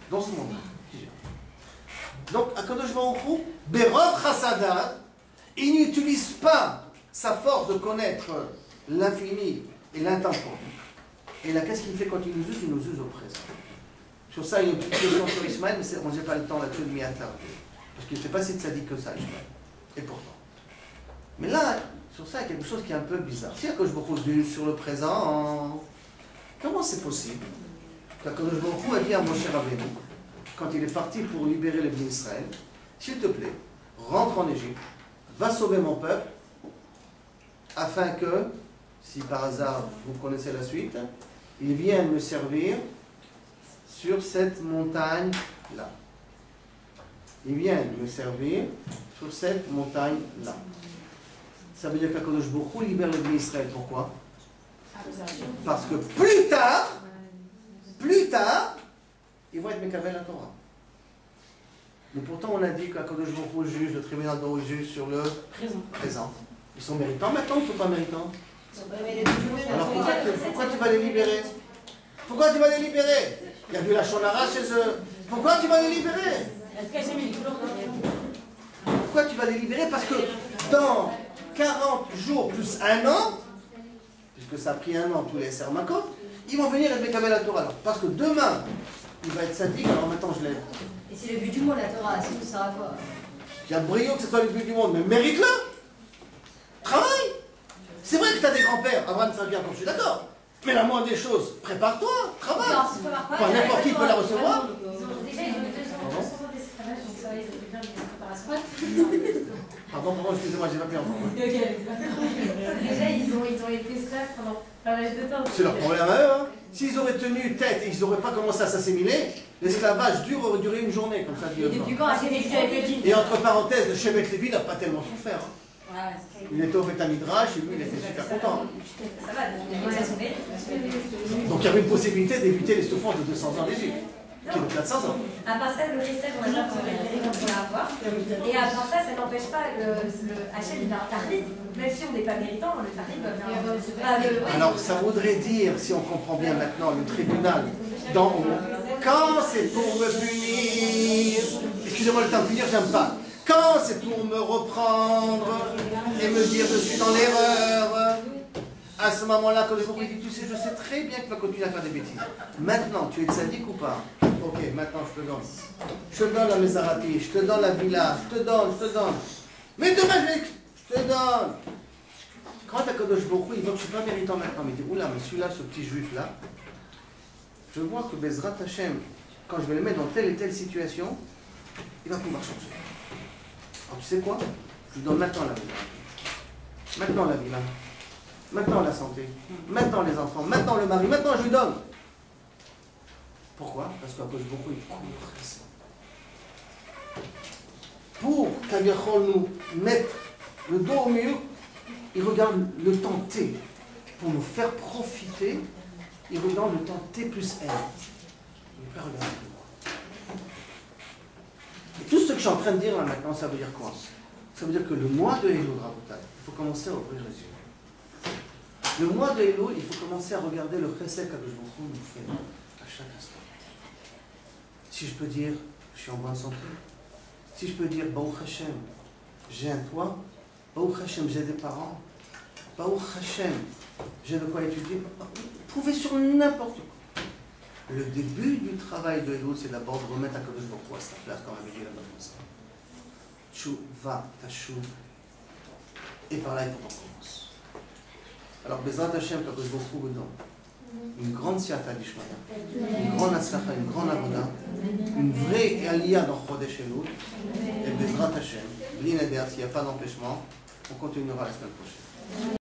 dans ce monde. Donc, Akadosh Baruch Hu, Berov Chassadat, il n'utilise pas sa force de connaître l'infini et l'intemporel. Et là, qu'est-ce qu'il fait quand il nous use? Il nous use au présent. Sur ça, il y a une petite question sur Ismaël, mais on n'a pas le temps là-dessus de m'y attarder. Parce qu'il ne fait pas si tzaddik que ça, Ismaël. Et pourtant. Mais là, sur ça, il y a quelque chose qui est un peu bizarre. Si Akadosh Baruch Hu use sur le présent, comment c'est possible qu'Akadosh Baruch Hu a dit à Moshe Rabbeinu, quand il est parti pour libérer le Bnei Israël, s'il te plaît, rentre en Égypte, va sauver mon peuple, afin que, si par hasard vous connaissez la suite, il vienne me servir sur cette montagne-là. Il vienne me servir sur cette montagne-là. Ça veut dire qu'Akadosh Baruch Hu libère le Bnei Israël. Pourquoi? Parce que plus tard, ils vont être Mekabel la Torah. Mais pourtant, on a dit qu'Akadosh Baruch Hu juge, le tribunal d'Or juge sur le présent. Ils sont méritants maintenant ou ils ne sont pas méritants? Alors pourquoi tu vas les libérer? Pourquoi tu vas les libérer? Il y a du lachonara chez eux. Pourquoi tu vas les libérer? Pourquoi tu vas les libérer? Parce que dans 40 jours plus un an, puisque ça a pris un an tous les sermakot, ils vont venir et Mekabel la Torah. Parce que demain, il va être sadique, alors maintenant je l'aide. Et c'est le but du monde, la Torah, c'est tout ça à quoi? Il y a brio que ce soit le but du monde, mais mérite-le! Travaille! C'est vrai que tu as des grands-pères, Abraham, ça vient, je suis d'accord. Mais la moindre des choses, prépare-toi, travaille! Pas n'importe qui peut la recevoir. Déjà, ils ont eu 200 ans d'esclavage, donc ça va, ils ont bien les préparations. Pardon, excusez-moi, j'ai pas pu entendre. Déjà, ils ont été esclaves pendant pas mal de temps. C'est leur problème à eux. Hein. S'ils auraient tenu tête et ils n'auraient pas commencé à s'assimiler, l'esclavage dur aurait duré une journée, comme ça dit. Et depuis quand c'est vécu avec le djinn? Et entre parenthèses, le Shevet Lévi n'a pas tellement souffert. Hein. Ouais, il était au Beth Midrash et lui, il était super content. Ça va, il a sauvé. Donc il y avait une possibilité d'éviter les souffrances de 200 ans d'Égypte, qui est de 400 ans. À part ça, le Chesed, on a déjà récupéré comme on va avoir. Et à part ça, ça n'empêche pas le Hachem, il a un tarif. Même si on n'est pas méritant, le tarif va venir. Alors ça voudrait dire, si on comprend bien maintenant, le tribunal d'en haut, quand c'est pour me punir, excusez-moi le terme punir, j'aime pas. Quand c'est pour me reprendre et me dire je suis dans l'erreur, à ce moment-là, quand le Bourg dit tu sais, je sais très bien que tu vas continuer à faire des bêtises. Maintenant, tu es tzaddik ou pas? Ok, maintenant je te donne. Je te donne la Mézarati, je te donne la villa, je te donne. Mais demain, je te donne. Quand Akadosh Baruch Hu, il voit que je ne suis pas méritant maintenant, mais il dit oula, mais celui-là, ce petit juif-là, je vois que Bezrat Hashem, quand je vais le mettre dans telle et telle situation, il va pouvoir changer. Alors tu sais quoi? Je lui donne maintenant la villa. Maintenant la villa. Maintenant la santé. Maintenant les enfants. Maintenant le mari. Maintenant je lui donne. Pourquoi? Parce qu'Akadosh Baruch Hu, il court après ça. Pour qu'Abiachol nous mette le dos au mur, il regarde le temps T. Pour nous faire profiter, il regarde le temps T plus L. Il ne peut pas regarder plus loin. Et tout ce que je suis en train de dire là maintenant, ça veut dire quoi? Ça veut dire que le mois de Elul, Rabotai, il faut commencer à ouvrir les yeux. Le mois de Elul, il faut commencer à regarder le chesed qu'Akadosh Baruch Hu nous fait à chaque instant. Si je peux dire, je suis en bonne santé. Si je peux dire, Baruch Hashem, j'ai un toit. Baruch Hashem, j'ai des parents. Baruch Hashem, j'ai de quoi étudier. Vous pouvez sur n'importe quoi. Le début du travail de Elul, c'est d'abord de remettre Akadosh Baruch Hu à sa place, comme on avait dit là-bas. Tshuva, tashuv. Et par là, il faut qu'on commence. Alors, Bezrat Hashem, Akadosh Baruch Hu vous donne une grande siyata d'Ishmaïa, une grande aslacha, une grande avoda, une vraie aliyah dans Chodesh Elul, et Bezrat Hashem, l'inader, s'il n'y a pas d'empêchement, on continuera la semaine prochaine.